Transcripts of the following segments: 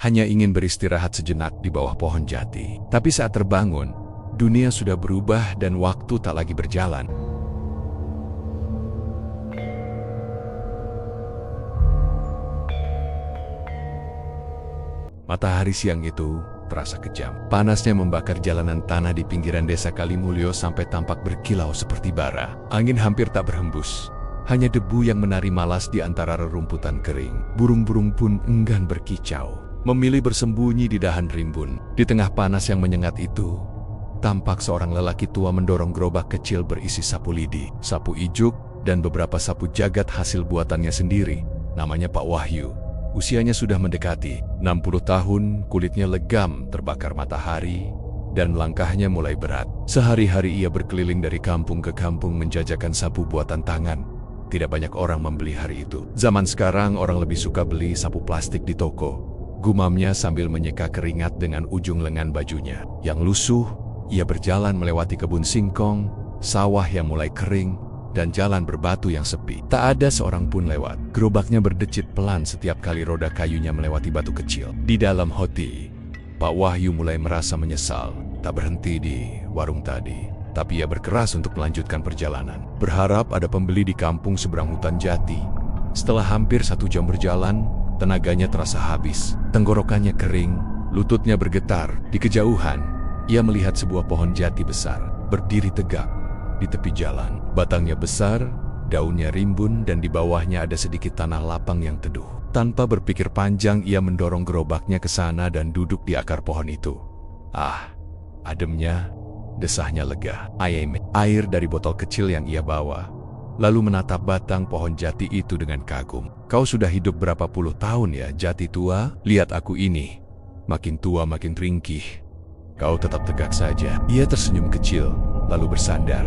hanya ingin beristirahat sejenak di bawah pohon jati. Tapi saat terbangun, dunia sudah berubah dan waktu tak lagi berjalan. Matahari siang itu terasa kejam. Panasnya membakar jalanan tanah di pinggiran desa Kalimulyo sampai tampak berkilau seperti bara. Angin hampir tak berhembus. Hanya debu yang menari malas di antara rerumputan kering. Burung-burung pun enggan berkicau, memilih bersembunyi di dahan rimbun. Di tengah panas yang menyengat itu, tampak seorang lelaki tua mendorong gerobak kecil berisi sapu lidi, sapu ijuk, dan beberapa sapu jagat hasil buatannya sendiri. Namanya Pak Wahyu. Usianya sudah mendekati 60 tahun, kulitnya legam terbakar matahari, dan langkahnya mulai berat. Sehari-hari ia berkeliling dari kampung ke kampung menjajakan sapu buatan tangan. Tidak banyak orang membeli hari itu. Zaman sekarang orang lebih suka beli sapu plastik di toko. Gumamnya sambil menyeka keringat dengan ujung lengan bajunya yang lusuh. Ia berjalan melewati kebun singkong, sawah yang mulai kering, dan jalan berbatu yang sepi. Tak ada seorang pun lewat. Gerobaknya berdecit pelan setiap kali roda kayunya melewati batu kecil. Di dalam hati, Pak Wahyu mulai merasa menyesal. Tak berhenti di warung tadi, tapi ia berkeras untuk melanjutkan perjalanan. Berharap ada pembeli di kampung seberang hutan jati. Setelah hampir 1 jam berjalan, tenaganya terasa habis. Tenggorokannya kering, lututnya bergetar. Di kejauhan, ia melihat sebuah pohon jati besar, berdiri tegak di tepi jalan. Batangnya besar, daunnya rimbun, dan di bawahnya ada sedikit tanah lapang yang teduh. Tanpa berpikir panjang, ia mendorong gerobaknya ke sana dan duduk di akar pohon itu. Ah, ademnya, desahnya lega. Air dari botol kecil yang ia bawa, lalu menatap batang pohon jati itu dengan kagum. Kau sudah hidup berapa puluh tahun ya, jati tua? Lihat aku ini, makin tua makin ringkih. Kau tetap tegak saja. Ia tersenyum kecil, lalu bersandar.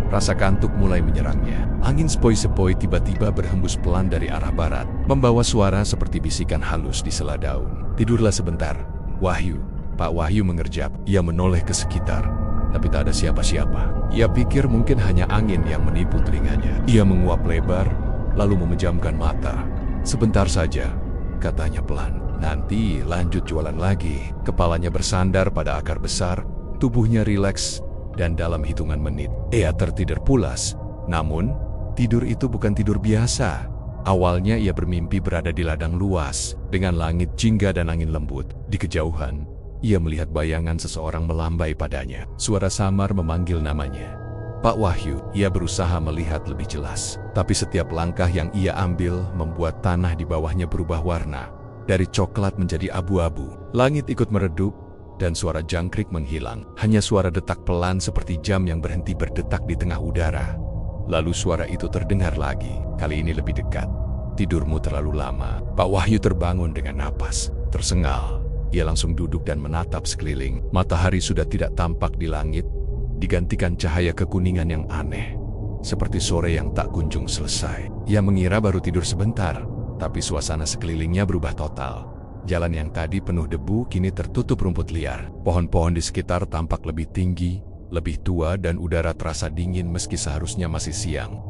Rasa kantuk mulai menyerangnya. Angin sepoi-sepoi tiba-tiba berhembus pelan dari arah barat, membawa suara seperti bisikan halus di sela daun. Tidurlah sebentar, Wahyu. Pak Wahyu mengerjap. Ia menoleh ke sekitar, tapi tak ada siapa-siapa. Ia pikir mungkin hanya angin yang menipu telinganya. Ia menguap lebar, lalu memejamkan mata. Sebentar saja, katanya pelan. Nanti lanjut jualan lagi. Kepalanya bersandar pada akar besar, tubuhnya rileks, dan dalam hitungan menit, ia tertidur pulas. Namun, tidur itu bukan tidur biasa. Awalnya ia bermimpi berada di ladang luas, dengan langit jingga dan angin lembut. Di kejauhan, ia melihat bayangan seseorang melambai padanya. Suara samar memanggil namanya. Pak Wahyu. Ia berusaha melihat lebih jelas. Tapi setiap langkah yang ia ambil membuat tanah di bawahnya berubah warna. Dari coklat menjadi abu-abu. Langit ikut meredup, dan suara jangkrik menghilang. Hanya suara detak pelan seperti jam yang berhenti berdetak di tengah udara. Lalu suara itu terdengar lagi, kali ini lebih dekat. Tidurmu terlalu lama. Pak Wahyu terbangun dengan napas tersengal. Ia langsung duduk dan menatap sekeliling. Matahari sudah tidak tampak di langit, digantikan cahaya kekuningan yang aneh, seperti sore yang tak kunjung selesai. Ia mengira baru tidur sebentar, tapi suasana sekelilingnya berubah total. Jalan yang tadi penuh debu kini tertutup rumput liar. Pohon-pohon di sekitar tampak lebih tinggi, lebih tua, dan udara terasa dingin meski seharusnya masih siang.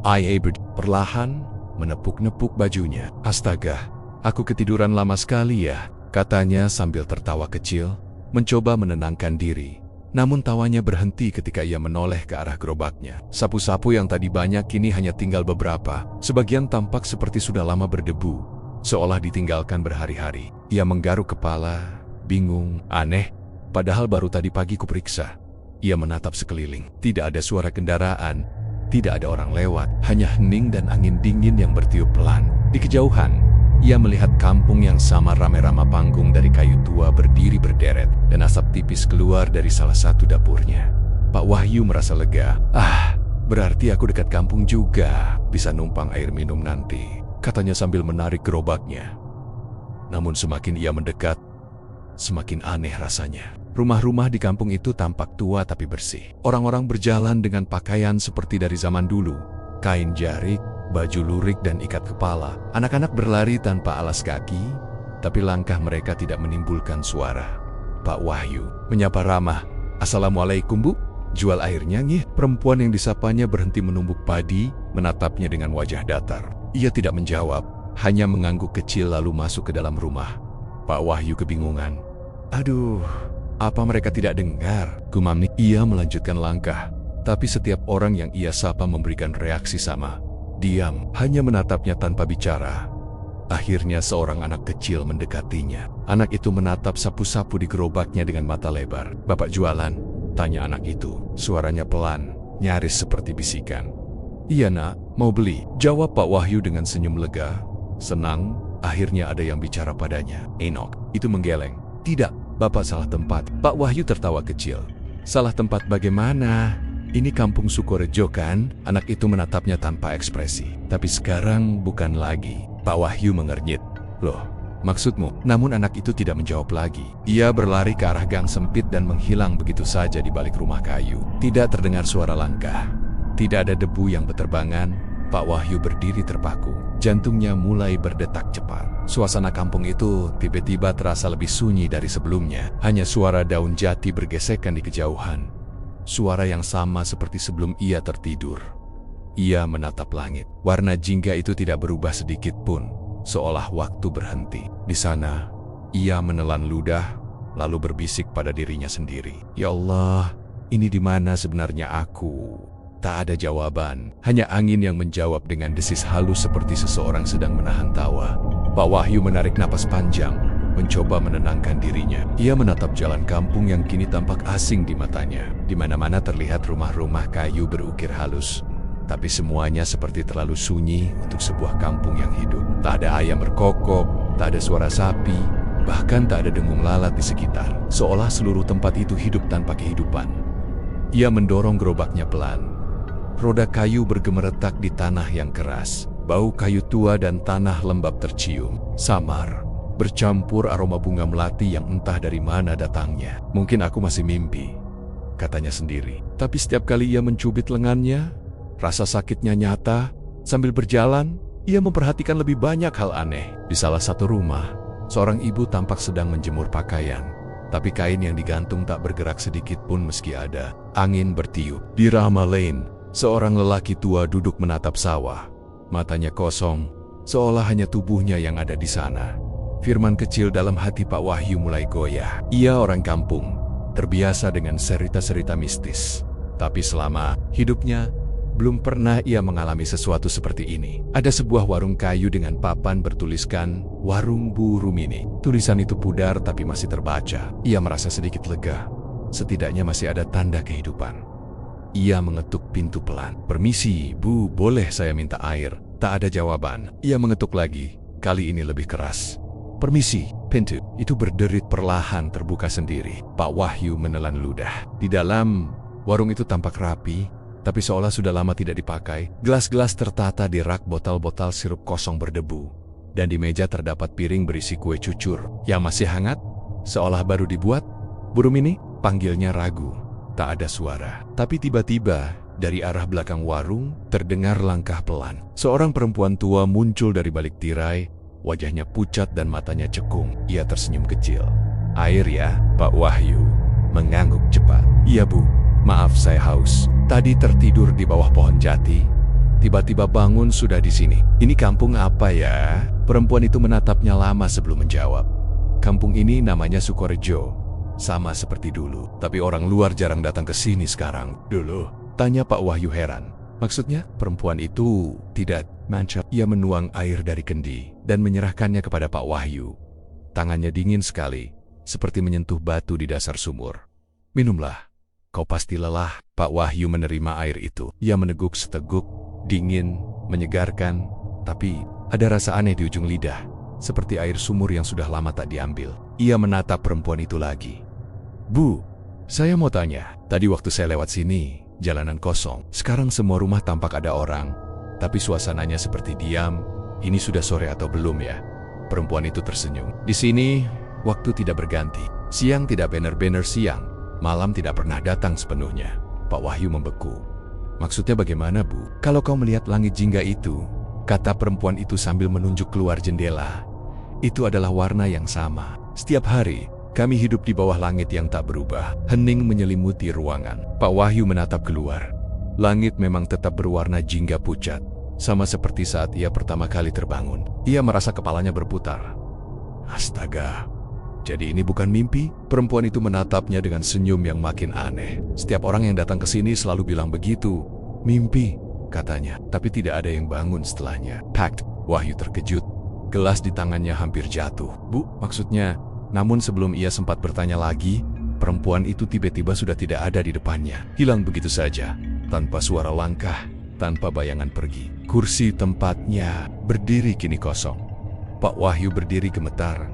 Perlahan menepuk-nepuk bajunya. Astaga, aku ketiduran lama sekali ya, katanya sambil tertawa kecil, mencoba menenangkan diri. Namun tawanya berhenti ketika ia menoleh ke arah gerobaknya. Sapu-sapu yang tadi banyak kini hanya tinggal beberapa. Sebagian tampak seperti sudah lama berdebu, seolah ditinggalkan berhari-hari. Ia menggaruk kepala, bingung, aneh, padahal baru tadi pagi kuperiksa. Ia menatap sekeliling. Tidak ada suara kendaraan, tidak ada orang lewat, hanya hening dan angin dingin yang bertiup pelan. Di kejauhan, ia melihat kampung yang sama rame-rame panggung dari kayu tua berdiri berderet, dan asap tipis keluar dari salah satu dapurnya. Pak Wahyu merasa lega. Ah, berarti aku dekat kampung juga, bisa numpang air minum nanti, katanya sambil menarik gerobaknya. Namun semakin ia mendekat, semakin aneh rasanya. Rumah-rumah di kampung itu tampak tua tapi bersih. Orang-orang berjalan dengan pakaian seperti dari zaman dulu. Kain jarik, baju lurik, dan ikat kepala. Anak-anak berlari tanpa alas kaki, tapi langkah mereka tidak menimbulkan suara. Pak Wahyu menyapa ramah. Assalamualaikum Bu, jual airnya ngih. Perempuan yang disapanya berhenti menumbuk padi, menatapnya dengan wajah datar. Ia tidak menjawab, hanya mengangguk kecil lalu masuk ke dalam rumah. Pak Wahyu kebingungan. Aduh, apa mereka tidak dengar? Gumamnya. Ia melanjutkan langkah, tapi setiap orang yang ia sapa memberikan reaksi sama. Diam, hanya menatapnya tanpa bicara. Akhirnya seorang anak kecil mendekatinya. Anak itu menatap sapu-sapu di gerobaknya dengan mata lebar. Bapak jualan? Tanya anak itu. Suaranya pelan, nyaris seperti bisikan. Iya nak, mau beli? Jawab Pak Wahyu dengan senyum lega. Senang, akhirnya ada yang bicara padanya. Enoch, itu menggeleng. Tidak, Bapak salah tempat. Pak Wahyu tertawa kecil. Salah tempat bagaimana? Ini kampung Sukorejo kan? Anak itu menatapnya tanpa ekspresi. Tapi sekarang bukan lagi. Pak Wahyu mengernyit. Loh, maksudmu? Namun anak itu tidak menjawab lagi. Ia berlari ke arah gang sempit dan menghilang begitu saja di balik rumah kayu. Tidak terdengar suara langkah. Tidak ada debu yang berterbangan. Pak Wahyu berdiri terpaku. Jantungnya mulai berdetak cepat. Suasana kampung itu tiba-tiba terasa lebih sunyi dari sebelumnya. Hanya suara daun jati bergesekan di kejauhan. Suara yang sama seperti sebelum ia tertidur. Ia menatap langit. Warna jingga itu tidak berubah sedikit pun, seolah waktu berhenti. Di sana, ia menelan ludah, lalu berbisik pada dirinya sendiri. Ya Allah, ini di mana sebenarnya aku? Tak ada jawaban, hanya angin yang menjawab dengan desis halus seperti seseorang sedang menahan tawa. Pak Wahyu menarik napas panjang, mencoba menenangkan dirinya. Ia menatap jalan kampung yang kini tampak asing di matanya. Di mana-mana terlihat rumah-rumah kayu berukir halus, tapi semuanya seperti terlalu sunyi untuk sebuah kampung yang hidup. Tak ada ayam berkokok, tak ada suara sapi, bahkan tak ada dengung lalat di sekitar. Seolah seluruh tempat itu hidup tanpa kehidupan. Ia mendorong gerobaknya pelan. Roda kayu bergemeretak di tanah yang keras. Bau kayu tua dan tanah lembab tercium. Samar, bercampur aroma bunga melati yang entah dari mana datangnya. Mungkin aku masih mimpi, katanya sendiri. Tapi setiap kali ia mencubit lengannya, rasa sakitnya nyata. Sambil berjalan, ia memperhatikan lebih banyak hal aneh. Di salah satu rumah, seorang ibu tampak sedang menjemur pakaian. Tapi kain yang digantung tak bergerak sedikit pun meski ada angin bertiup. Di Rama Lane, seorang lelaki tua duduk menatap sawah. Matanya kosong, seolah hanya tubuhnya yang ada di sana. Firman kecil dalam hati Pak Wahyu mulai goyah. Ia orang kampung, terbiasa dengan cerita-cerita mistis. Tapi selama hidupnya, belum pernah ia mengalami sesuatu seperti ini. Ada sebuah warung kayu dengan papan bertuliskan, "Warung Bu Rumini." Tulisan itu pudar tapi masih terbaca. Ia merasa sedikit lega. Setidaknya masih ada tanda kehidupan. Ia mengetuk pintu pelan. "Permisi, Bu, boleh saya minta air?" Tak ada jawaban. Ia mengetuk lagi, kali ini lebih keras. "Permisi." Pintu itu berderit perlahan terbuka sendiri. Pak Wahyu menelan ludah. Di dalam, warung itu tampak rapi, tapi seolah sudah lama tidak dipakai. Gelas-gelas tertata di rak, botol-botol sirup kosong berdebu. Dan di meja terdapat piring berisi kue cucur yang masih hangat, seolah baru dibuat. "Bu Rumini?" panggilnya ragu. Tak ada suara. Tapi tiba-tiba, dari arah belakang warung, terdengar langkah pelan. Seorang perempuan tua muncul dari balik tirai, wajahnya pucat dan matanya cekung. Ia tersenyum kecil. "Air ya, Pak Wahyu?" Mengangguk cepat. "Iya Bu, maaf saya haus. Tadi tertidur di bawah pohon jati. Tiba-tiba bangun sudah di sini." "Ini kampung apa ya?" Perempuan itu menatapnya lama sebelum menjawab. "Kampung ini namanya Sukorejo. Sama seperti dulu, tapi orang luar jarang datang ke sini sekarang." "Dulu?" tanya Pak Wahyu heran. "Maksudnya?" Perempuan itu tidak mancap. Ia menuang air dari kendi dan menyerahkannya kepada Pak Wahyu. Tangannya dingin sekali, seperti menyentuh batu di dasar sumur. "Minumlah, kau pasti lelah." Pak Wahyu menerima air itu. Ia meneguk seteguk, dingin, menyegarkan, tapi ada rasa aneh di ujung lidah, seperti air sumur yang sudah lama tak diambil. Ia menatap perempuan itu lagi. "Bu, saya mau tanya, tadi waktu saya lewat sini, jalanan kosong. Sekarang semua rumah tampak ada orang, tapi suasananya seperti diam. Ini sudah sore atau belum ya?" Perempuan itu tersenyum. "Di sini, waktu tidak berganti. Siang tidak benar-benar siang, malam tidak pernah datang sepenuhnya." Pak Wahyu membeku. "Maksudnya bagaimana Bu?" "Kalau kau melihat langit jingga itu," kata perempuan itu sambil menunjuk keluar jendela, "itu adalah warna yang sama. Setiap hari, kami hidup di bawah langit yang tak berubah." Hening menyelimuti ruangan. Pak Wahyu menatap keluar. Langit memang tetap berwarna jingga pucat, sama seperti saat ia pertama kali terbangun. Ia merasa kepalanya berputar. "Astaga, Jadi ini bukan mimpi? Perempuan itu menatapnya dengan senyum yang makin aneh. Setiap orang yang datang ke sini selalu bilang begitu. Mimpi, katanya. Tapi tidak ada yang bangun setelahnya. Packed. Wahyu terkejut. Gelas di tangannya hampir jatuh. Bu, maksudnya. Namun sebelum ia sempat bertanya lagi, perempuan itu tiba-tiba sudah tidak ada di depannya. Hilang begitu saja. Tanpa suara langkah, tanpa bayangan pergi. Kursi tempatnya berdiri kini kosong. Pak Wahyu berdiri gemetar.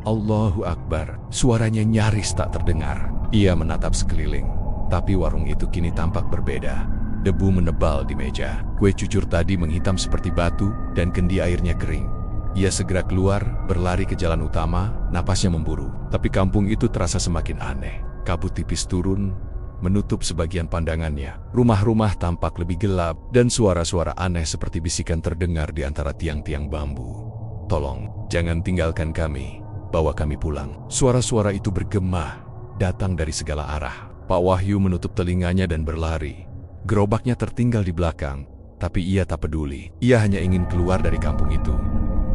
Allahu Akbar, suaranya nyaris tak terdengar. Ia menatap sekeliling, tapi warung itu kini tampak berbeda. Debu menebal di meja, kue cucur tadi menghitam seperti batu, dan kendi airnya kering. Ia segera keluar, berlari ke jalan utama, napasnya memburu. Tapi kampung itu terasa semakin aneh. Kabut tipis turun, menutup sebagian pandangannya. Rumah-rumah tampak lebih gelap, dan suara-suara aneh seperti bisikan terdengar di antara tiang-tiang bambu. Tolong, jangan tinggalkan kami. Bawa kami pulang. Suara-suara itu bergema, datang dari segala arah. Pak Wahyu menutup telinganya dan berlari. Gerobaknya tertinggal di belakang, tapi ia tak peduli. Ia hanya ingin keluar dari kampung itu.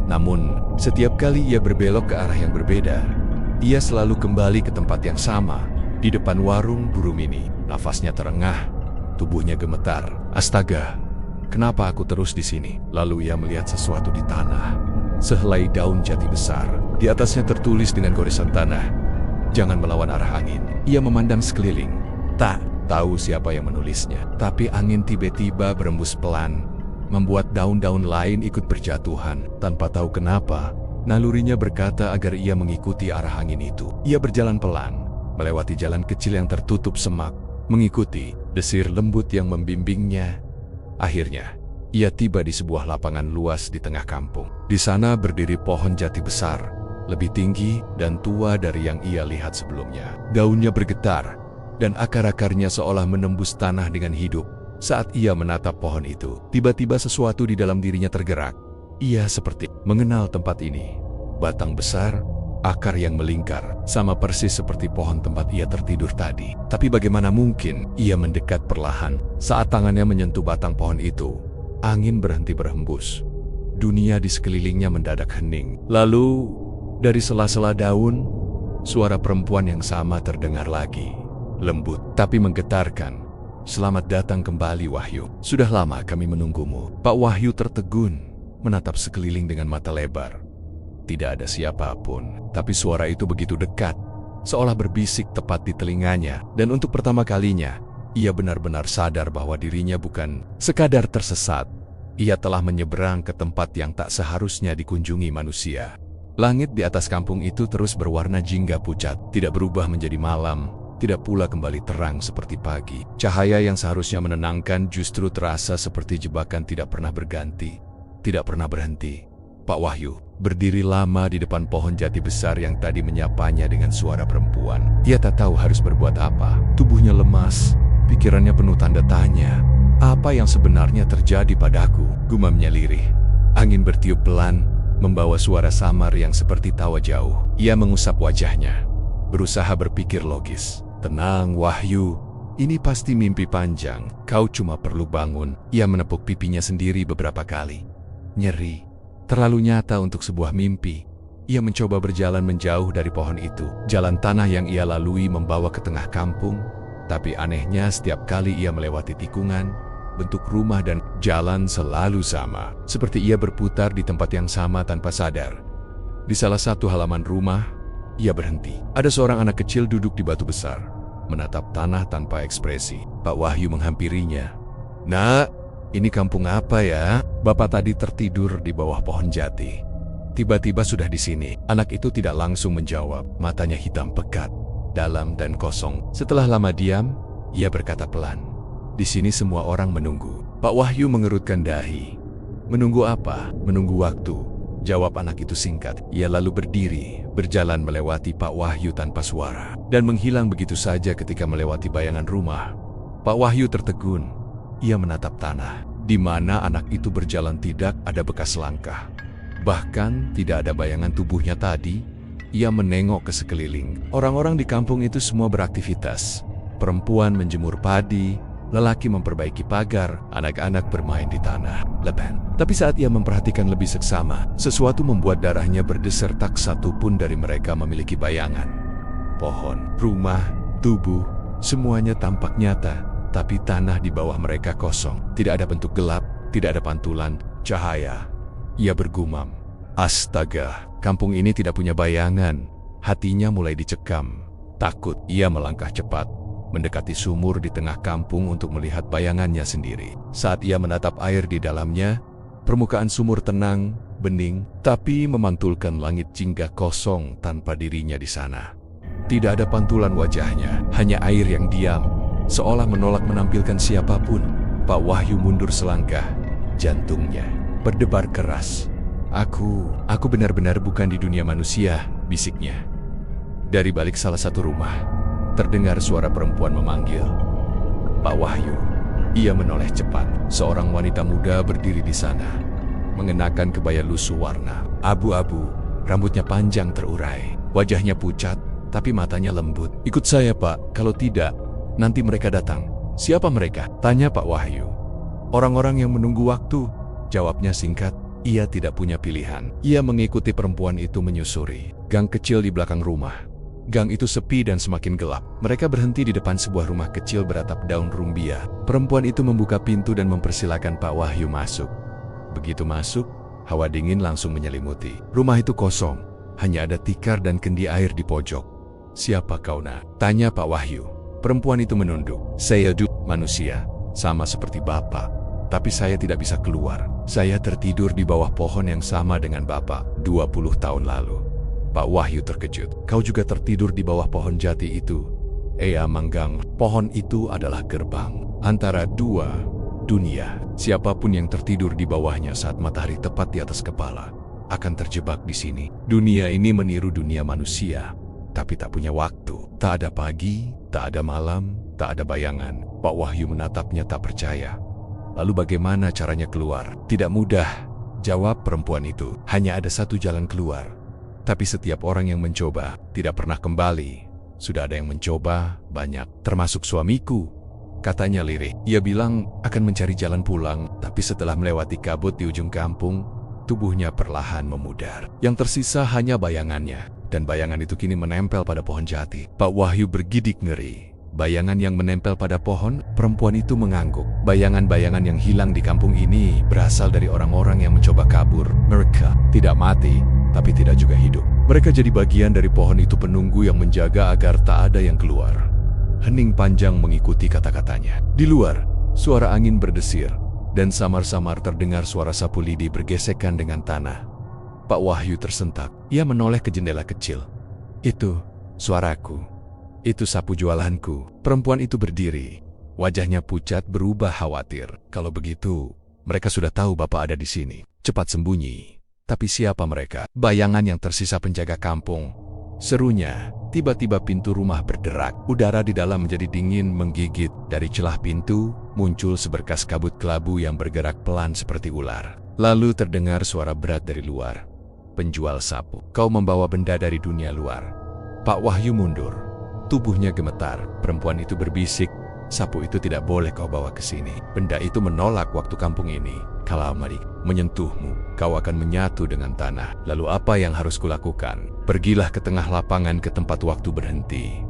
Namun, setiap kali ia berbelok ke arah yang berbeda, ia selalu kembali ke tempat yang sama, di depan warung burung ini. Nafasnya terengah, tubuhnya gemetar. Astaga, kenapa aku terus di sini? Lalu ia melihat sesuatu di tanah. Sehelai daun jati besar. Di atasnya tertulis dengan goresan tanah, "Jangan melawan arah angin." Ia memandang sekeliling. Tak tahu siapa yang menulisnya. Tapi angin tiba-tiba berembus pelan, membuat daun-daun lain ikut berjatuhan. Tanpa tahu kenapa, nalurinya berkata agar ia mengikuti arah angin itu. Ia berjalan pelan, melewati jalan kecil yang tertutup semak, mengikuti desir lembut yang membimbingnya. Akhirnya, ia tiba di sebuah lapangan luas di tengah kampung. Di sana berdiri pohon jati besar, lebih tinggi dan tua dari yang ia lihat sebelumnya. Daunnya bergetar, dan akar-akarnya seolah menembus tanah dengan hidup. Saat ia menatap pohon itu, tiba-tiba sesuatu di dalam dirinya tergerak. Ia seperti mengenal tempat ini. Batang besar, akar yang melingkar, sama persis seperti pohon tempat ia tertidur tadi. Tapi bagaimana mungkin ia mendekat perlahan? Saat tangannya menyentuh batang pohon itu, angin berhenti berhembus. Dunia di sekelilingnya mendadak hening. Lalu, dari sela-sela daun, suara perempuan yang sama terdengar lagi. Lembut, tapi menggetarkan. "Selamat datang kembali, Wahyu. Sudah lama kami menunggumu." Pak Wahyu tertegun, menatap sekeliling dengan mata lebar. Tidak ada siapapun, tapi suara itu begitu dekat, seolah berbisik tepat di telinganya. Dan untuk pertama kalinya, ia benar-benar sadar bahwa dirinya bukan sekadar tersesat. Ia telah menyeberang ke tempat yang tak seharusnya dikunjungi manusia. Langit di atas kampung itu terus berwarna jingga pucat, tidak berubah menjadi malam, tidak pula kembali terang seperti pagi. Cahaya yang seharusnya menenangkan justru terasa seperti jebakan tidak pernah berganti, tidak pernah berhenti. Pak Wahyu berdiri lama di depan pohon jati besar yang tadi menyapanya dengan suara perempuan. Ia tak tahu harus berbuat apa. Tubuhnya lemas, pikirannya penuh tanda tanya. "Apa yang sebenarnya terjadi padaku?" gumamnya lirih. Angin bertiup pelan, membawa suara samar yang seperti tawa jauh. Ia mengusap wajahnya, berusaha berpikir logis. "Tenang, Wahyu. Ini pasti mimpi panjang. Kau cuma perlu bangun." Ia menepuk pipinya sendiri beberapa kali. Nyeri, terlalu nyata untuk sebuah mimpi. Ia mencoba berjalan menjauh dari pohon itu. Jalan tanah yang ia lalui membawa ke tengah kampung, tapi anehnya setiap kali ia melewati tikungan, bentuk rumah dan jalan selalu sama. Seperti ia berputar di tempat yang sama tanpa sadar. Di salah satu halaman rumah, ia berhenti. Ada seorang anak kecil duduk di batu besar, menatap tanah tanpa ekspresi. Pak Wahyu menghampirinya. "Nak, ini kampung apa ya?" Bapak tadi tertidur di bawah pohon jati. Tiba-tiba sudah di sini. Anak itu tidak langsung menjawab. Matanya hitam pekat, dalam dan kosong. Setelah lama diam, ia berkata pelan, "Di sini semua orang menunggu." Pak Wahyu mengerutkan dahi. "Menunggu apa?" "Menunggu waktu," jawab anak itu singkat. Ia lalu berdiri, berjalan melewati Pak Wahyu tanpa suara, dan menghilang begitu saja ketika melewati bayangan rumah. Pak Wahyu tertegun. Ia menatap tanah. Di mana anak itu berjalan tidak ada bekas langkah. Bahkan tidak ada bayangan tubuhnya tadi. Ia menengok ke sekeliling. Orang-orang di kampung itu semua beraktivitas. Perempuan menjemur padi, Lelaki memperbaiki pagar, anak-anak bermain di tanah leban. Tapi saat ia memperhatikan lebih seksama, sesuatu membuat darahnya berdesir. Tak satu pun dari mereka memiliki bayangan. Pohon, rumah, tubuh, semuanya tampak nyata, tapi tanah di bawah mereka kosong. Tidak ada bentuk gelap, tidak ada pantulan cahaya. Ia bergumam, "Astaga, kampung ini tidak punya bayangan." Hatinya mulai dicekam. Takut, ia melangkah cepat, mendekati sumur di tengah kampung untuk melihat bayangannya sendiri. Saat ia menatap air di dalamnya, permukaan sumur tenang, bening, tapi memantulkan langit jingga kosong tanpa dirinya di sana. Tidak ada pantulan wajahnya, hanya air yang diam, seolah menolak menampilkan siapapun. Pak Wahyu mundur selangkah, jantungnya berdebar keras. Aku benar-benar bukan di dunia manusia," bisiknya. Dari balik salah satu rumah, terdengar suara perempuan memanggil, "Pak Wahyu." Ia menoleh cepat. Seorang wanita muda berdiri di sana, mengenakan kebaya lusuh warna abu-abu, rambutnya panjang terurai, wajahnya pucat, tapi matanya lembut. "Ikut saya, Pak. Kalau tidak, nanti mereka datang." "Siapa mereka?" tanya Pak Wahyu. "Orang-orang yang menunggu waktu," jawabnya singkat. Ia tidak punya pilihan. Ia mengikuti perempuan itu menyusuri gang kecil di belakang rumah. Gang itu sepi dan semakin gelap. Mereka berhenti di depan sebuah rumah kecil beratap daun rumbia. Perempuan itu membuka pintu dan mempersilahkan Pak Wahyu masuk. Begitu masuk, hawa dingin langsung menyelimuti. Rumah itu kosong, hanya ada tikar dan kendi air di pojok. "Siapa kau, nak?" tanya Pak Wahyu. Perempuan itu menunduk. "Saya manusia, sama seperti Bapak. Tapi saya tidak bisa keluar. Saya tertidur di bawah pohon yang sama dengan Bapak 20 tahun lalu." Pak Wahyu terkejut. "Kau juga tertidur di bawah pohon jati itu?" "Iya, Manggang. Pohon itu adalah gerbang antara dua dunia. Siapapun yang tertidur di bawahnya saat matahari tepat di atas kepala akan terjebak di sini. Dunia ini meniru dunia manusia, tapi tak punya waktu. Tak ada pagi, tak ada malam, tak ada bayangan." Pak Wahyu menatapnya tak percaya. "Lalu bagaimana caranya keluar?" "Tidak mudah," jawab perempuan itu. "Hanya ada satu jalan keluar. Tapi setiap orang yang mencoba tidak pernah kembali. Sudah ada yang mencoba, banyak, termasuk suamiku," katanya lirih. Ia bilang akan mencari jalan pulang, tapi setelah melewati kabut di ujung kampung, tubuhnya perlahan memudar. Yang tersisa hanya bayangannya, dan bayangan itu kini menempel pada pohon jati. Pak Wahyu bergidik ngeri. Bayangan yang menempel pada pohon, perempuan itu mengangguk. Bayangan-bayangan yang hilang di kampung ini berasal dari orang-orang yang mencoba kabur. Mereka tidak mati, tapi tidak juga hidup. Mereka jadi bagian dari pohon itu, penunggu yang menjaga agar tak ada yang keluar. Hening panjang mengikuti kata-katanya. Di luar, suara angin berdesir, dan samar-samar terdengar suara sapu lidi bergesekan dengan tanah. Pak Wahyu tersentak. Ia menoleh ke jendela kecil. "Itu suaraku. Itu sapu jualanku." Perempuan itu berdiri. Wajahnya pucat berubah khawatir. "Kalau begitu, mereka sudah tahu Bapak ada di sini. Cepat sembunyi." "Tapi siapa mereka?" "Bayangan yang tersisa penjaga kampung," serunya. Tiba-tiba pintu rumah berderak. Udara di dalam menjadi dingin menggigit. Dari celah pintu, muncul seberkas kabut kelabu yang bergerak pelan seperti ular. Lalu terdengar suara berat dari luar. "Penjual sapu, kau membawa benda dari dunia luar." Pak Wahyu mundur. Tubuhnya gemetar. Perempuan itu berbisik, "Sapu itu tidak boleh kau bawa ke sini. Benda itu menolak waktu kampung ini. Kalau menyentuhmu, kau akan menyatu dengan tanah. Lalu apa yang harus kulakukan? Pergilah ke tengah lapangan ke tempat waktu berhenti.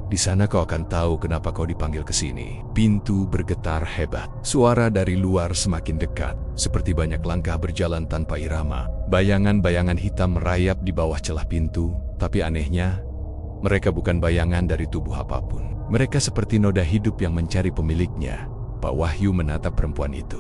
Di sana kau akan tahu kenapa kau dipanggil ke sini." Pintu bergetar hebat. Suara dari luar semakin dekat, seperti banyak langkah berjalan tanpa irama. Bayangan-bayangan hitam merayap di bawah celah pintu, tapi anehnya, mereka bukan bayangan dari tubuh apapun. Mereka seperti noda hidup yang mencari pemiliknya. Pak Wahyu menatap perempuan itu.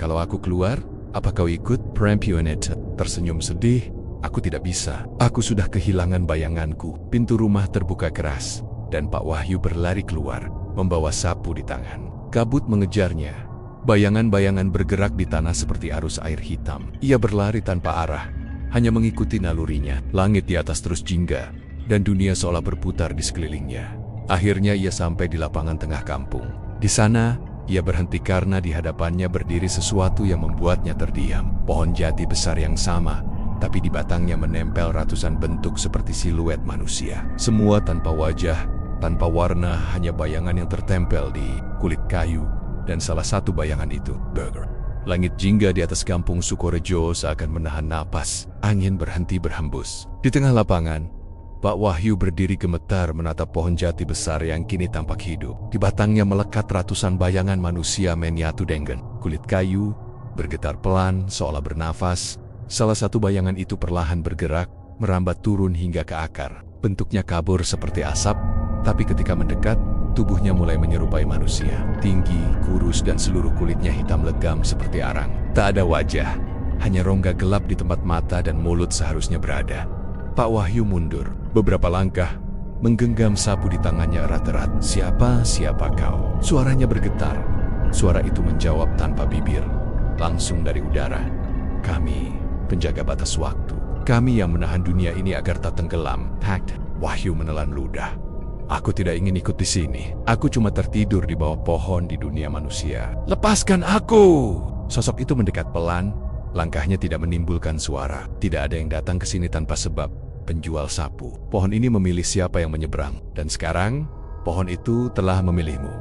"Kalau aku keluar, apa kau ikut?" Perempuan itu tersenyum sedih. "Aku tidak bisa. Aku sudah kehilangan bayanganku." Pintu rumah terbuka keras, dan Pak Wahyu berlari keluar, membawa sapu di tangan. Kabut mengejarnya. Bayangan-bayangan bergerak di tanah seperti arus air hitam. Ia berlari tanpa arah, hanya mengikuti nalurinya. Langit di atas terus jingga, dan dunia seolah berputar di sekelilingnya. Akhirnya ia sampai di lapangan tengah kampung. Di sana, ia berhenti karena di hadapannya berdiri sesuatu yang membuatnya terdiam. Pohon jati besar yang sama, tapi di batangnya menempel ratusan bentuk seperti siluet manusia. Semua tanpa wajah, tanpa warna, hanya bayangan yang tertempel di kulit kayu, dan salah satu bayangan itu burger. Langit jingga di atas kampung Sukorejo seakan menahan napas. Angin berhenti berhembus. Di tengah lapangan, Pak Wahyu berdiri gemetar menatap pohon jati besar yang kini tampak hidup. Di batangnya melekat ratusan bayangan manusia meniatu dengan kulit kayu, bergetar pelan seolah bernafas. Salah satu bayangan itu perlahan bergerak, merambat turun hingga ke akar. Bentuknya kabur seperti asap, tapi ketika mendekat, tubuhnya mulai menyerupai manusia. Tinggi, kurus, dan seluruh kulitnya hitam legam seperti arang. Tak ada wajah, hanya rongga gelap di tempat mata dan mulut seharusnya berada. Pak Wahyu mundur beberapa langkah, menggenggam sapu di tangannya erat-erat. Siapa kau? Suaranya bergetar. Suara itu menjawab tanpa bibir, langsung dari udara. Kami, penjaga batas waktu. Kami yang menahan dunia ini agar tak tenggelam. Pact. Wahyu menelan ludah. Aku tidak ingin ikut di sini. Aku cuma tertidur di bawah pohon di dunia manusia. Lepaskan aku! Sosok itu mendekat pelan. Langkahnya tidak menimbulkan suara. Tidak ada yang datang ke sini tanpa sebab. Penjual sapu. Pohon ini memilih siapa yang menyeberang. Dan sekarang, pohon itu telah memilihmu.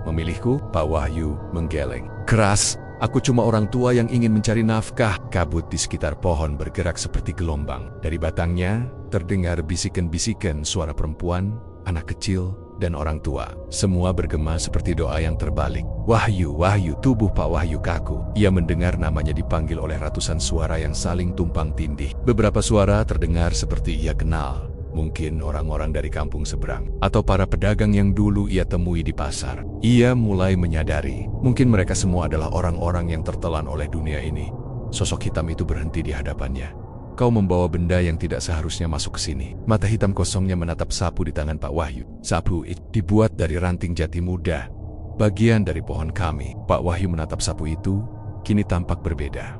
Memilihku? Pak Wahyu menggeleng. Keras. Aku cuma orang tua yang ingin mencari nafkah. Kabut di sekitar pohon bergerak seperti gelombang. Dari batangnya, terdengar bisikan-bisikan suara perempuan, anak kecil, dan orang tua. Semua bergema seperti doa yang terbalik. Wahyu, Wahyu, tubuh Pak Wahyu kaku. Ia mendengar namanya dipanggil oleh ratusan suara yang saling tumpang tindih. Beberapa suara terdengar seperti ia kenal. Mungkin orang-orang dari kampung seberang. Atau para pedagang yang dulu ia temui di pasar. Ia mulai menyadari. Mungkin mereka semua adalah orang-orang yang tertelan oleh dunia ini. Sosok hitam itu berhenti di hadapannya. Kau membawa benda yang tidak seharusnya masuk ke sini. Mata hitam kosongnya menatap sapu di tangan Pak Wahyu. Sapu itu dibuat dari ranting jati muda, bagian dari pohon kami. Pak Wahyu menatap sapu itu, kini tampak berbeda.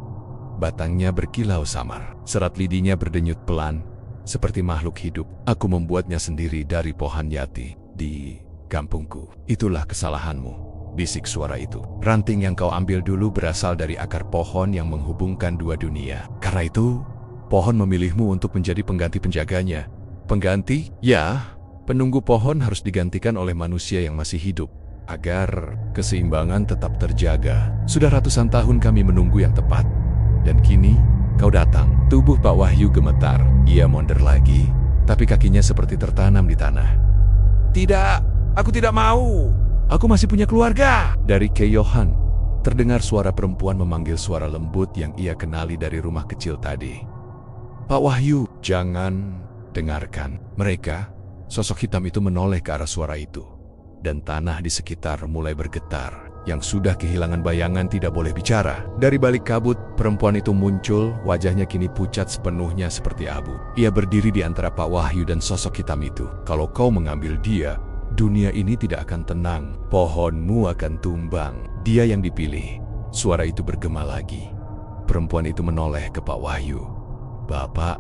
Batangnya berkilau samar. Serat lidinya berdenyut pelan, seperti makhluk hidup. Aku membuatnya sendiri dari pohon jati di kampungku. Itulah kesalahanmu, bisik suara itu. Ranting yang kau ambil dulu berasal dari akar pohon yang menghubungkan dua dunia. Karena itu, pohon memilihmu untuk menjadi pengganti penjaganya. Pengganti? Ya, penunggu pohon harus digantikan oleh manusia yang masih hidup, agar keseimbangan tetap terjaga. Sudah ratusan tahun kami menunggu yang tepat. Dan kini, kau datang. Tubuh Pak Wahyu gemetar. Ia mondar lagi, tapi kakinya seperti tertanam di tanah. Tidak, aku tidak mau. Aku masih punya keluarga. Dari Keyohan, terdengar suara perempuan memanggil suara lembut yang ia kenali dari rumah kecil tadi. Pak Wahyu, jangan dengarkan mereka. Sosok hitam itu menoleh ke arah suara itu. Dan tanah di sekitar mulai bergetar. Yang sudah kehilangan bayangan tidak boleh bicara. Dari balik kabut, perempuan itu muncul. Wajahnya kini pucat sepenuhnya seperti abu. Ia berdiri di antara Pak Wahyu dan sosok hitam itu. Kalau kau mengambil dia, dunia ini tidak akan tenang. Pohonmu akan tumbang. Dia yang dipilih. Suara itu bergema lagi. Perempuan itu menoleh ke Pak Wahyu. Bapak,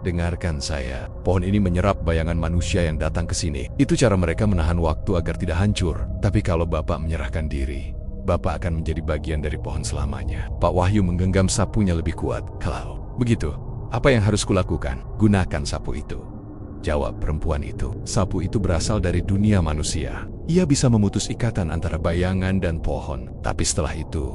dengarkan saya. Pohon ini menyerap bayangan manusia yang datang ke sini. Itu cara mereka menahan waktu agar tidak hancur. Tapi kalau Bapak menyerahkan diri, Bapak akan menjadi bagian dari pohon selamanya. Pak Wahyu menggenggam sapunya lebih kuat. Kalau begitu, apa yang harus kulakukan? Gunakan sapu itu. Jawab perempuan itu. Sapu itu berasal dari dunia manusia. Ia bisa memutus ikatan antara bayangan dan pohon. Tapi setelah itu,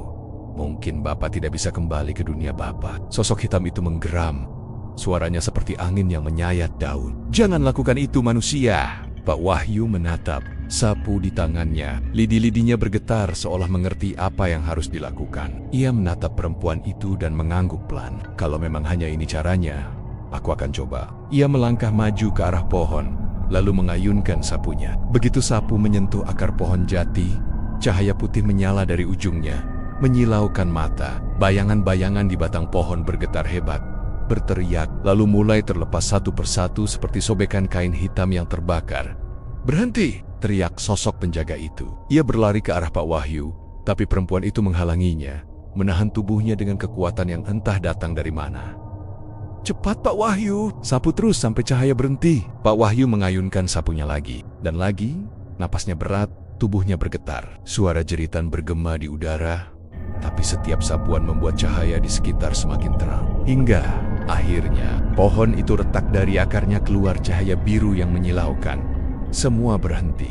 mungkin Bapak tidak bisa kembali ke dunia Bapak. Sosok hitam itu menggeram. Suaranya seperti angin yang menyayat daun. Jangan lakukan itu, manusia. Pak Wahyu menatap sapu di tangannya. Lidi-lidinya bergetar seolah mengerti apa yang harus dilakukan. Ia menatap perempuan itu dan mengangguk pelan. Kalau memang hanya ini caranya, aku akan coba. Ia melangkah maju ke arah pohon, lalu mengayunkan sapunya. Begitu sapu menyentuh akar pohon jati, cahaya putih menyala dari ujungnya, menyilaukan mata. Bayangan-bayangan di batang pohon bergetar hebat, berteriak, lalu mulai terlepas satu persatu seperti sobekan kain hitam yang terbakar. Berhenti! Teriak sosok penjaga itu. Ia berlari ke arah Pak Wahyu, tapi perempuan itu menghalanginya, menahan tubuhnya dengan kekuatan yang entah datang dari mana. Cepat Pak Wahyu! Sapu terus sampai cahaya berhenti. Pak Wahyu mengayunkan sapunya lagi. Dan lagi, napasnya berat, tubuhnya bergetar. Suara jeritan bergema di udara, tapi setiap sapuan membuat cahaya di sekitar semakin terang. Hingga akhirnya pohon itu retak, dari akarnya keluar cahaya biru yang menyilaukan. Semua berhenti.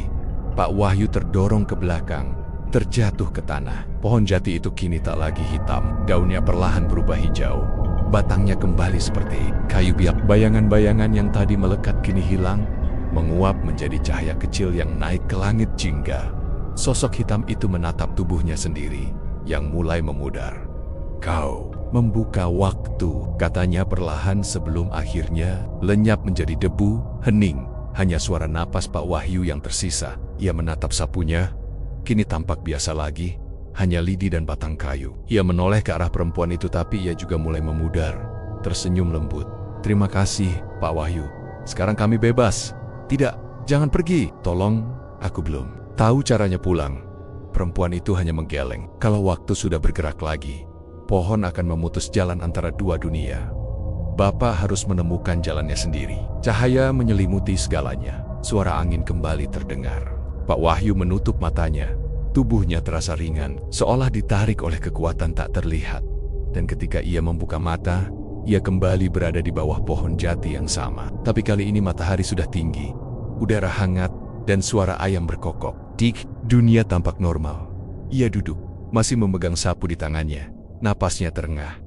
Pak Wahyu terdorong ke belakang, terjatuh ke tanah. Pohon jati itu kini tak lagi hitam. Daunnya perlahan berubah hijau. Batangnya kembali seperti kayu biak. Bayangan-bayangan yang tadi melekat kini hilang, menguap menjadi cahaya kecil yang naik ke langit jingga. Sosok hitam itu menatap tubuhnya sendiri, yang mulai memudar. "Kau membuka waktu," katanya perlahan sebelum akhirnya lenyap menjadi debu, hening. Hanya suara napas Pak Wahyu yang tersisa. Ia menatap sapunya, kini tampak biasa lagi, hanya lidi dan batang kayu. Ia menoleh ke arah perempuan itu tapi ia juga mulai memudar, tersenyum lembut. "Terima kasih, Pak Wahyu. Sekarang kami bebas." "Tidak, jangan pergi. Tolong, aku belum tahu caranya pulang." Perempuan itu hanya menggeleng. Kalau waktu sudah bergerak lagi, pohon akan memutus jalan antara dua dunia. Bapak harus menemukan jalannya sendiri. Cahaya menyelimuti segalanya. Suara angin kembali terdengar. Pak Wahyu menutup matanya. Tubuhnya terasa ringan, seolah ditarik oleh kekuatan tak terlihat. Dan ketika ia membuka mata, ia kembali berada di bawah pohon jati yang sama. Tapi kali ini matahari sudah tinggi, udara hangat, dan suara ayam berkokok. Dunia tampak normal. Ia duduk, masih memegang sapu di tangannya. Napasnya terengah.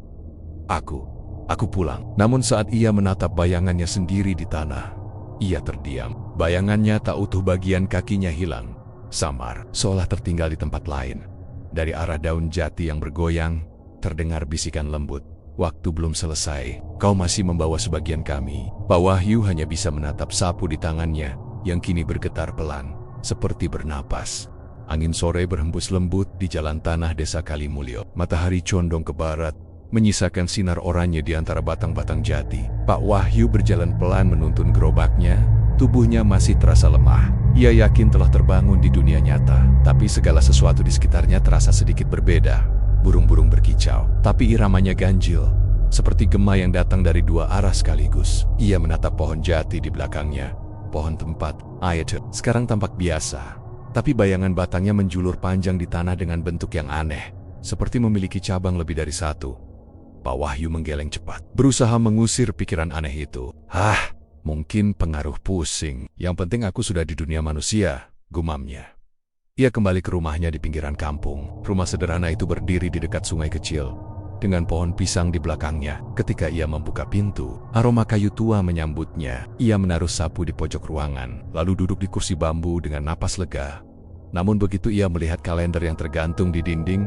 Aku pulang." Namun saat ia menatap bayangannya sendiri di tanah, ia terdiam. Bayangannya tak utuh, bagian kakinya hilang, samar, seolah tertinggal di tempat lain. Dari arah daun jati yang bergoyang, terdengar bisikan lembut. "Waktu belum selesai, kau masih membawa sebagian kami." Pak Wahyu hanya bisa menatap sapu di tangannya, yang kini bergetar pelan, seperti bernapas. Angin sore berhembus lembut di jalan tanah desa Kalimulyo. Matahari condong ke barat, menyisakan sinar oranye di antara batang-batang jati. Pak Wahyu berjalan pelan menuntun gerobaknya, tubuhnya masih terasa lemah. Ia yakin telah terbangun di dunia nyata, tapi segala sesuatu di sekitarnya terasa sedikit berbeda. Burung-burung berkicau, tapi iramanya ganjil, seperti gema yang datang dari dua arah sekaligus. Ia menatap pohon jati di belakangnya. Pohon tempat ayat sekarang tampak biasa, tapi bayangan batangnya menjulur panjang di tanah dengan bentuk yang aneh, seperti memiliki cabang lebih dari satu. Pak Wahyu menggeleng cepat, berusaha mengusir pikiran aneh itu. Mungkin pengaruh pusing. Yang penting aku sudah di dunia manusia, gumamnya. Ia kembali ke rumahnya di pinggiran kampung. Rumah sederhana itu berdiri di dekat sungai kecil, dengan pohon pisang di belakangnya. Ketika ia membuka pintu, aroma kayu tua menyambutnya. Ia menaruh sapu di pojok ruangan, lalu duduk di kursi bambu dengan napas lega. Namun begitu ia melihat kalender yang tergantung di dinding,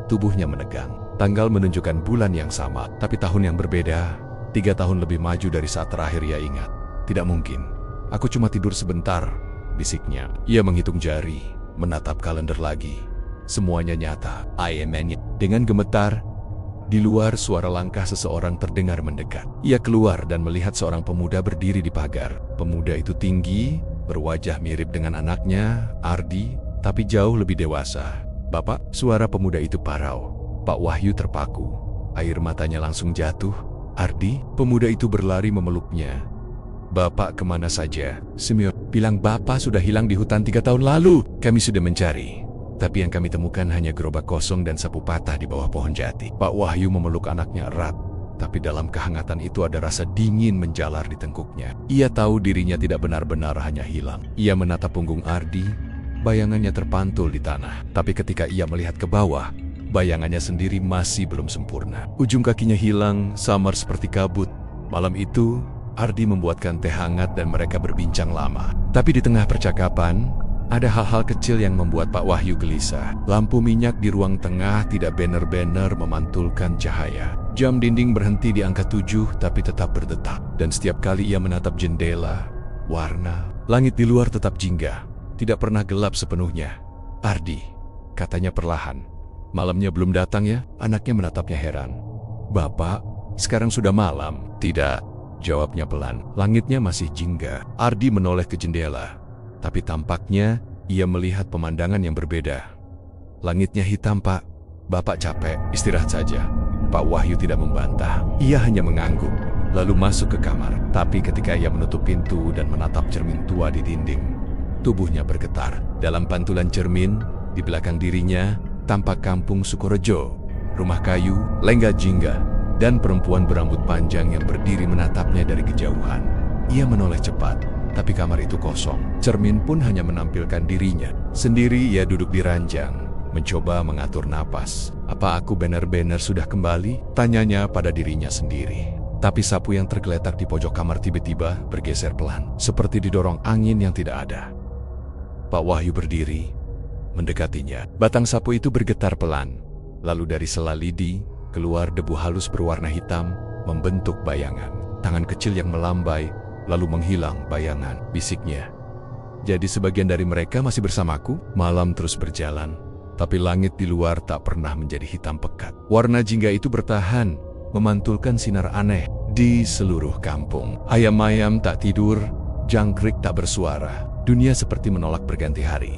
tubuhnya menegang. Tanggal menunjukkan bulan yang sama, tapi tahun yang berbeda. 3 tahun lebih maju dari saat terakhir ia ingat. "Tidak mungkin. Aku cuma tidur sebentar," bisiknya. Ia menghitung jari, menatap kalender lagi. Semuanya nyata. Dengan gemetar, di luar suara langkah seseorang terdengar mendekat. Ia keluar dan melihat seorang pemuda berdiri di pagar. Pemuda itu tinggi, berwajah mirip dengan anaknya, Ardi, tapi jauh lebih dewasa. "Bapak," suara pemuda itu parau. Pak Wahyu terpaku. Air matanya langsung jatuh. "Ardi?" Pemuda itu berlari memeluknya. "Bapak kemana saja?" "Simeon bilang Bapak sudah hilang di hutan 3 tahun lalu. Kami sudah mencari, tapi yang kami temukan hanya gerobak kosong dan sapu patah di bawah pohon jati." Pak Wahyu memeluk anaknya erat, tapi dalam kehangatan itu ada rasa dingin menjalar di tengkuknya. Ia tahu dirinya tidak benar-benar hanya hilang. Ia menatap punggung Ardi, bayangannya terpantul di tanah. Tapi ketika ia melihat ke bawah, bayangannya sendiri masih belum sempurna. Ujung kakinya hilang, samar seperti kabut. Malam itu, Ardi membuatkan teh hangat dan mereka berbincang lama. Tapi di tengah percakapan, ada hal-hal kecil yang membuat Pak Wahyu gelisah. Lampu minyak di ruang tengah tidak benar-benar memantulkan cahaya. Jam dinding berhenti di angka 7 tapi tetap berdetak. Dan setiap kali ia menatap jendela, warna, langit di luar tetap jingga. Tidak pernah gelap sepenuhnya. "Ardi," katanya perlahan. "Malamnya belum datang ya?" Anaknya menatapnya heran. "Bapak, sekarang sudah malam." "Tidak," jawabnya pelan. Langitnya masih jingga. Ardi menoleh ke jendela, tapi tampaknya ia melihat pemandangan yang berbeda. "Langitnya hitam, Pak. Bapak capek, istirahat saja." Pak Wahyu tidak membantah. Ia hanya mengangguk, lalu masuk ke kamar. Tapi ketika ia menutup pintu dan menatap cermin tua di dinding, tubuhnya bergetar. Dalam pantulan cermin, di belakang dirinya, tampak kampung Sukorejo, rumah kayu, lengga jingga, dan perempuan berambut panjang yang berdiri menatapnya dari kejauhan. Ia menoleh cepat, tapi kamar itu kosong. Cermin pun hanya menampilkan dirinya. Sendiri ia duduk di ranjang, mencoba mengatur napas. Apa aku benar-benar sudah kembali? Tanyanya pada dirinya sendiri. Tapi sapu yang tergeletak di pojok kamar tiba-tiba bergeser pelan, seperti didorong angin yang tidak ada. Pak Wahyu berdiri, mendekatinya. Batang sapu itu bergetar pelan. Lalu dari sela lidi, keluar debu halus berwarna hitam, membentuk bayangan. Tangan kecil yang melambai, lalu menghilang bayangan, bisiknya. Jadi sebagian dari mereka masih bersamaku? Malam terus berjalan, tapi langit di luar tak pernah menjadi hitam pekat. Warna jingga itu bertahan, memantulkan sinar aneh di seluruh kampung. Ayam-ayam tak tidur, jangkrik tak bersuara. Dunia seperti menolak berganti hari.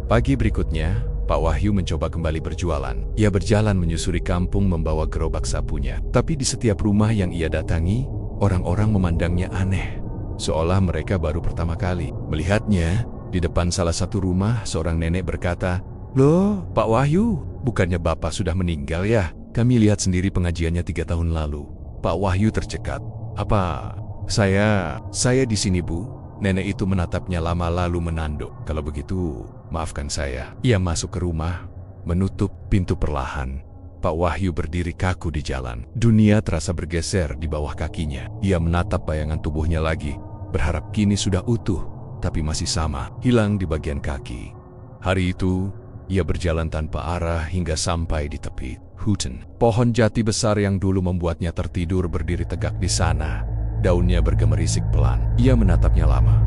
Pagi berikutnya, Pak Wahyu mencoba kembali berjualan. Ia berjalan menyusuri kampung membawa gerobak sapunya. Tapi di setiap rumah yang ia datangi, orang-orang memandangnya aneh. Seolah mereka baru pertama kali melihatnya. Di depan salah satu rumah, seorang nenek berkata, "Loh, Pak Wahyu, bukannya Bapak sudah meninggal ya? Kami lihat sendiri pengajiannya 3 tahun lalu." Pak Wahyu tercekat. "Apa? Saya di sini, Bu." Nenek itu menatapnya lama lalu menanduk. "Kalau begitu, maafkan saya." Ia masuk ke rumah, menutup pintu perlahan. Pak Wahyu berdiri kaku di jalan. Dunia terasa bergeser di bawah kakinya. Ia menatap bayangan tubuhnya lagi, berharap kini sudah utuh, tapi masih sama, hilang di bagian kaki. Hari itu, ia berjalan tanpa arah hingga sampai di tepi hutan. Pohon jati besar yang dulu membuatnya tertidur berdiri tegak di sana. Daunnya bergemerisik pelan. Ia menatapnya lama.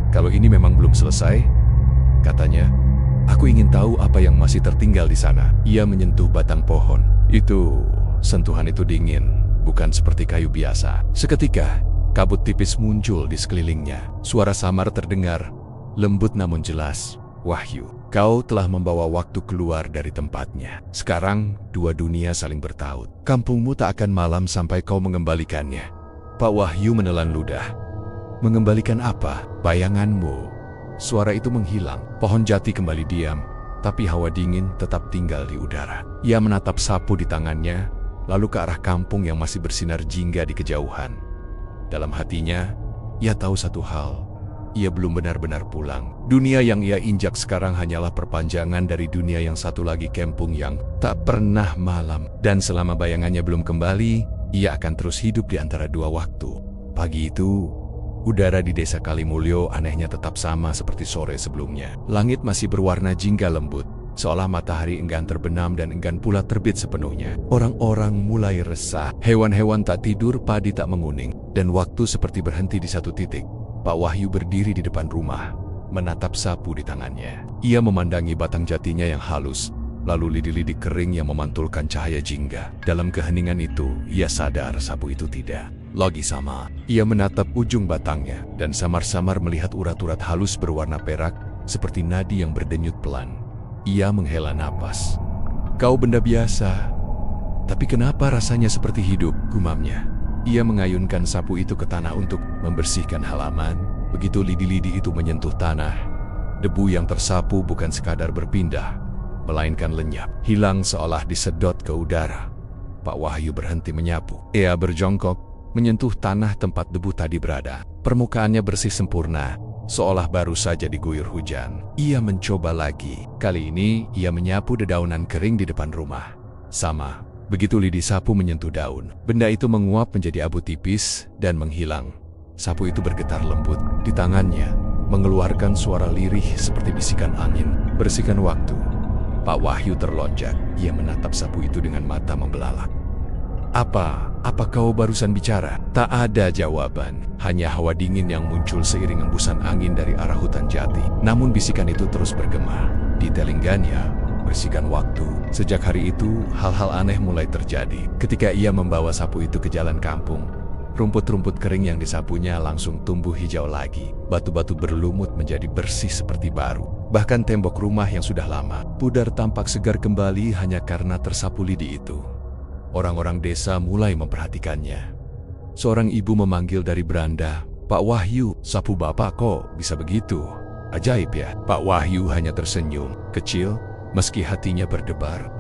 "Kalau ini memang belum selesai," katanya, "aku ingin tahu apa yang masih tertinggal di sana." Ia menyentuh batang pohon. Sentuhan itu dingin, bukan seperti kayu biasa. Seketika, kabut tipis muncul di sekelilingnya. Suara samar terdengar, lembut namun jelas. "Wahyu, kau telah membawa waktu keluar dari tempatnya. Sekarang, dua dunia saling bertaut. Kampungmu tak akan malam sampai kau mengembalikannya." Pak Wahyu menelan ludah. "Mengembalikan apa? Bayanganmu." Suara itu menghilang. Pohon jati kembali diam, tapi hawa dingin tetap tinggal di udara. Ia menatap sapu di tangannya, lalu ke arah kampung yang masih bersinar jingga di kejauhan. Dalam hatinya, ia tahu satu hal. Ia belum benar-benar pulang. Dunia yang ia injak sekarang hanyalah perpanjangan dari dunia yang satu lagi, kampung yang tak pernah malam. Dan selama bayangannya belum kembali, ia akan terus hidup di antara dua waktu. Pagi itu, udara di desa Kalimulyo anehnya tetap sama seperti sore sebelumnya. Langit masih berwarna jingga lembut, seolah matahari enggan terbenam dan enggan pula terbit sepenuhnya. Orang-orang mulai resah, hewan-hewan tak tidur, padi tak menguning, dan waktu seperti berhenti di satu titik. Pak Wahyu berdiri di depan rumah, menatap sapu di tangannya. Ia memandangi batang jatinya yang halus, lalu lidi-lidi kering yang memantulkan cahaya jingga. Dalam keheningan itu, ia sadar sapu itu tidak lagi sama. Ia menatap ujung batangnya, dan samar-samar melihat urat-urat halus berwarna perak, seperti nadi yang berdenyut pelan. Ia menghela napas. "Kau benda biasa, tapi kenapa rasanya seperti hidup?" gumamnya. Ia mengayunkan sapu itu ke tanah untuk membersihkan halaman. Begitu lidi-lidi itu menyentuh tanah, debu yang tersapu bukan sekadar berpindah, melainkan lenyap, hilang seolah disedot ke udara. Pak Wahyu berhenti menyapu. Ia berjongkok, menyentuh tanah tempat debu tadi berada. Permukaannya bersih sempurna, seolah baru saja diguyur hujan. Ia mencoba lagi. Kali ini, ia menyapu dedaunan kering di depan rumah. Sama, begitu lidi sapu menyentuh daun, benda itu menguap menjadi abu tipis dan menghilang. Sapu itu bergetar lembut di tangannya, mengeluarkan suara lirih seperti bisikan angin. "Bersihkan waktu." Pak Wahyu terlonjak. Ia menatap sapu itu dengan mata membelalak. Apa kau barusan bicara?" Tak ada jawaban, hanya hawa dingin yang muncul seiring embusan angin dari arah hutan jati. Namun bisikan itu terus bergema di telingganya. "Bersihkan waktu." Sejak hari itu, hal-hal aneh mulai terjadi. Ketika ia membawa sapu itu ke jalan kampung, rumput-rumput kering yang disapunya langsung tumbuh hijau lagi. Batu-batu berlumut menjadi bersih seperti baru. Bahkan tembok rumah yang sudah lama pudar tampak segar kembali hanya karena tersapu lidi itu. Orang-orang desa mulai memperhatikannya. Seorang ibu memanggil dari beranda, "Pak Wahyu, sapu Bapak kok bisa begitu? Ajaib ya?" Pak Wahyu hanya tersenyum kecil, meski hatinya berdebar.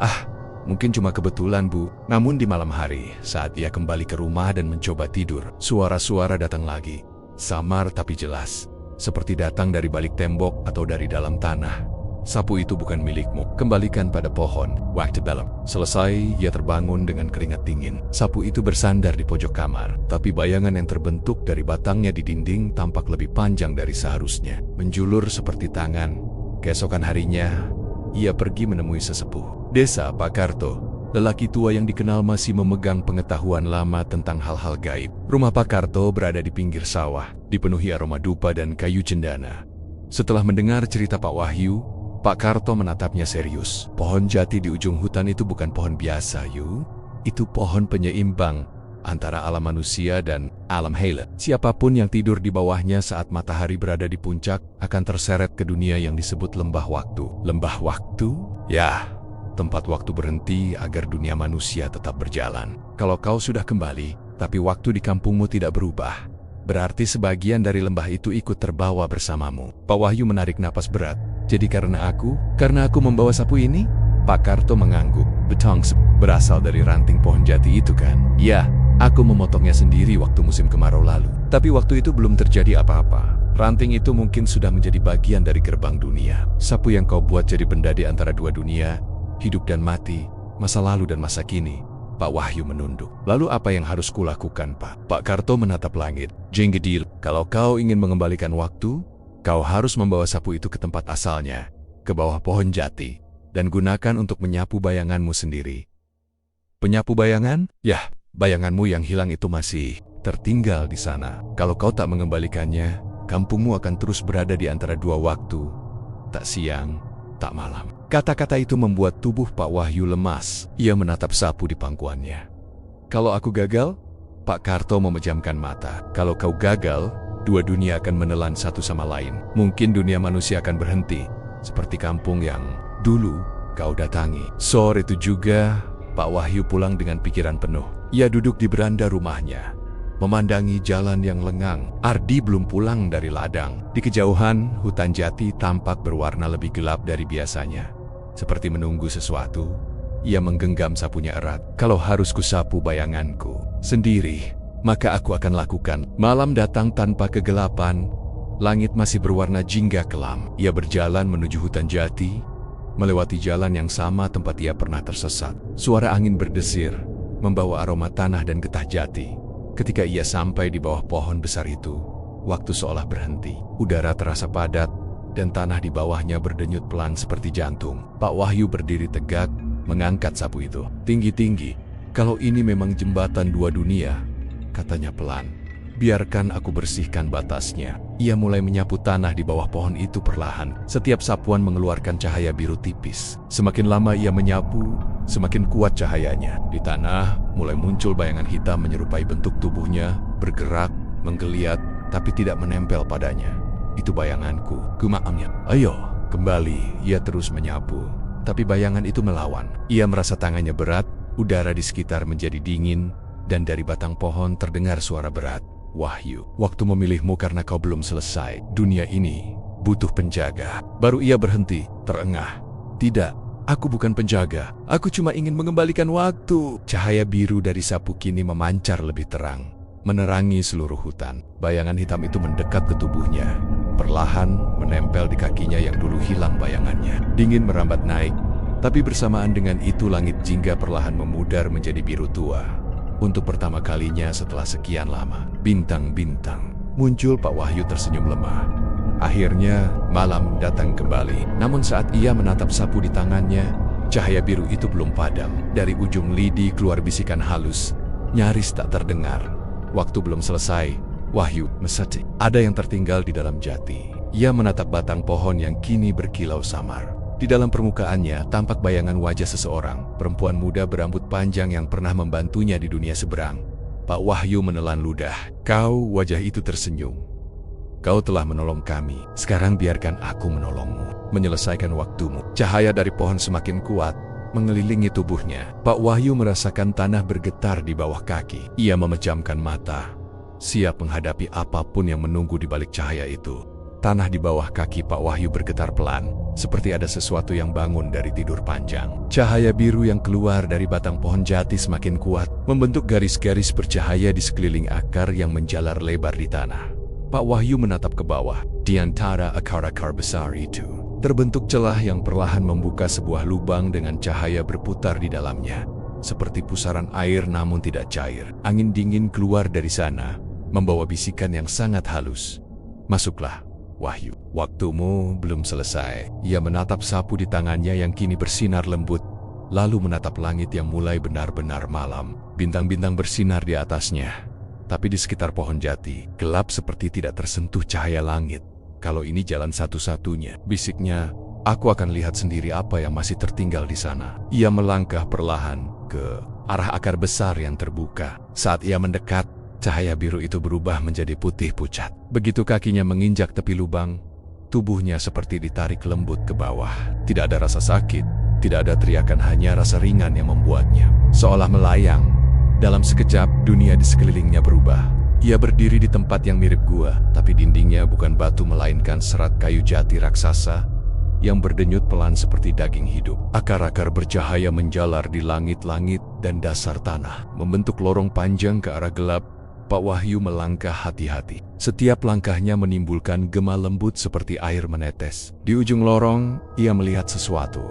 Mungkin cuma kebetulan, Bu." Namun di malam hari, saat ia kembali ke rumah dan mencoba tidur, suara-suara datang lagi. samar tapi jelas, seperti datang dari balik tembok atau dari dalam tanah. Sapu itu bukan milikmu, kembalikan pada pohon. Waktu dalam. Selesai, ia terbangun dengan keringat dingin. Sapu itu bersandar di pojok kamar, tapi bayangan yang terbentuk dari batangnya di dinding tampak lebih panjang dari seharusnya, menjulur seperti tangan. Keesokan harinya, ia pergi menemui sesepuh desa, Pak Karto. Lelaki tua yang dikenal masih memegang pengetahuan lama tentang hal-hal gaib. Rumah Pak Karto berada di pinggir sawah, dipenuhi aroma dupa dan kayu cendana. Setelah mendengar cerita Pak Wahyu, Pak Karto menatapnya serius. Pohon jati di ujung hutan itu bukan pohon biasa, Yu. Itu pohon penyeimbang antara alam manusia dan alam Hela. Siapapun yang tidur di bawahnya saat matahari berada di puncak akan terseret ke dunia yang disebut lembah waktu. Lembah waktu? Ya, tempat waktu berhenti agar dunia manusia tetap berjalan. Kalau kau sudah kembali, tapi waktu di kampungmu tidak berubah, berarti sebagian dari lembah itu ikut terbawa bersamamu. Pak Wahyu menarik napas berat. Jadi karena aku membawa sapu ini? Pak Karto mengangguk. Betong berasal dari ranting pohon jati itu kan? Ya, aku memotongnya sendiri waktu musim kemarau lalu. Tapi waktu itu belum terjadi apa-apa. Ranting itu mungkin sudah menjadi bagian dari gerbang dunia. Sapu yang kau buat jadi benda di antara dua dunia, hidup dan mati, masa lalu dan masa kini. Pak Wahyu menunduk. Lalu apa yang harus kulakukan, Pak? Pak Karto menatap langit. Jenggedil, kalau kau ingin mengembalikan waktu, kau harus membawa sapu itu ke tempat asalnya, ke bawah pohon jati, dan gunakan untuk menyapu bayanganmu sendiri. Penyapu bayangan? Yah, bayanganmu yang hilang itu masih tertinggal di sana. Kalau kau tak mengembalikannya, kampungmu akan terus berada di antara dua waktu, tak siang, tak malam. Kata-kata itu membuat tubuh Pak Wahyu lemas. Ia menatap sapu di pangkuannya. Kalau aku gagal? Pak Karto memejamkan mata. Kalau kau gagal, dua dunia akan menelan satu sama lain. Mungkin dunia manusia akan berhenti, seperti kampung yang dulu kau datangi. Sore itu juga, Pak Wahyu pulang dengan pikiran penuh. Ia duduk di beranda rumahnya, memandangi jalan yang lengang. Ardi belum pulang dari ladang. Di kejauhan, hutan jati tampak berwarna lebih gelap dari biasanya. Seperti menunggu sesuatu, ia menggenggam sapunya erat. Kalau harus kusapu bayanganku sendiri, maka aku akan lakukan. Malam datang tanpa kegelapan, langit masih berwarna jingga kelam. Ia berjalan menuju hutan jati, melewati jalan yang sama tempat ia pernah tersesat. Suara angin berdesir, membawa aroma tanah dan getah jati. Ketika ia sampai di bawah pohon besar itu, waktu seolah berhenti. Udara terasa padat, dan tanah di bawahnya berdenyut pelan seperti jantung. Pak Wahyu berdiri tegak, mengangkat sapu itu tinggi-tinggi. Kalau ini memang jembatan dua dunia, katanya pelan, biarkan aku bersihkan batasnya. Ia mulai menyapu tanah di bawah pohon itu perlahan. Setiap sapuan mengeluarkan cahaya biru tipis. Semakin lama ia menyapu, semakin kuat cahayanya. Di tanah mulai muncul bayangan hitam menyerupai bentuk tubuhnya, bergerak, menggeliat, tapi tidak menempel padanya. Itu bayanganku, gumaamnya. Ayo, kembali. Ia terus menyapu, tapi bayangan itu melawan. Ia merasa tangannya berat, udara di sekitar menjadi dingin, dan dari batang pohon terdengar suara berat. Wahyu, waktu memilihmu karena kau belum selesai. Dunia ini butuh penjaga. Baru ia berhenti, terengah. Tidak, aku bukan penjaga. Aku cuma ingin mengembalikan waktu. Cahaya biru dari sapu kini memancar lebih terang, menerangi seluruh hutan. Bayangan hitam itu mendekat ke tubuhnya, perlahan menempel di kakinya yang dulu hilang bayangannya. Dingin merambat naik, tapi bersamaan dengan itu langit jingga perlahan memudar menjadi biru tua. Untuk pertama kalinya setelah sekian lama, bintang-bintang muncul. Pak Wahyu tersenyum lemah. Akhirnya, malam datang kembali. Namun saat ia menatap sapu di tangannya, cahaya biru itu belum padam. Dari ujung lidi keluar bisikan halus, nyaris tak terdengar. Waktu belum selesai, Wahyu mesati. Ada yang tertinggal di dalam jati. Ia menatap batang pohon yang kini berkilau samar. Di dalam permukaannya tampak bayangan wajah seseorang, perempuan muda berambut panjang yang pernah membantunya di dunia seberang. Pak Wahyu menelan ludah. Kau, wajah itu tersenyum. Kau telah menolong kami. Sekarang biarkan aku menolongmu, menyelesaikan waktumu. Cahaya dari pohon semakin kuat, mengelilingi tubuhnya. Pak Wahyu merasakan tanah bergetar di bawah kaki. Ia memejamkan mata, siap menghadapi apapun yang menunggu di balik cahaya itu. Tanah di bawah kaki Pak Wahyu bergetar pelan, seperti ada sesuatu yang bangun dari tidur panjang. Cahaya biru yang keluar dari batang pohon jati semakin kuat, membentuk garis-garis bercahaya di sekeliling akar yang menjalar lebar di tanah. Pak Wahyu menatap ke bawah. Di antara akar-akar besar itu, terbentuk celah yang perlahan membuka sebuah lubang dengan cahaya berputar di dalamnya. Seperti pusaran air namun tidak cair. Angin dingin keluar dari sana, membawa bisikan yang sangat halus. Masuklah, Wahyu. Waktumu belum selesai. Ia menatap sapu di tangannya yang kini bersinar lembut, lalu menatap langit yang mulai benar-benar malam. Bintang-bintang bersinar di atasnya. Tapi di sekitar pohon jati, gelap seperti tidak tersentuh cahaya langit. Kalau ini jalan satu-satunya, bisiknya, aku akan lihat sendiri apa yang masih tertinggal di sana. Ia melangkah perlahan ke arah akar besar yang terbuka. Saat ia mendekat, cahaya biru itu berubah menjadi putih pucat. Begitu kakinya menginjak tepi lubang, tubuhnya seperti ditarik lembut ke bawah. Tidak ada rasa sakit, tidak ada teriakan, hanya rasa ringan yang membuatnya seolah melayang. Dalam sekejap, dunia di sekelilingnya berubah. Ia berdiri di tempat yang mirip gua, tapi dindingnya bukan batu melainkan serat kayu jati raksasa yang berdenyut pelan seperti daging hidup. Akar-akar bercahaya menjalar di langit-langit dan dasar tanah, membentuk lorong panjang ke arah gelap. Pak Wahyu melangkah hati-hati. Setiap langkahnya menimbulkan gema lembut seperti air menetes. Di ujung lorong, ia melihat sesuatu.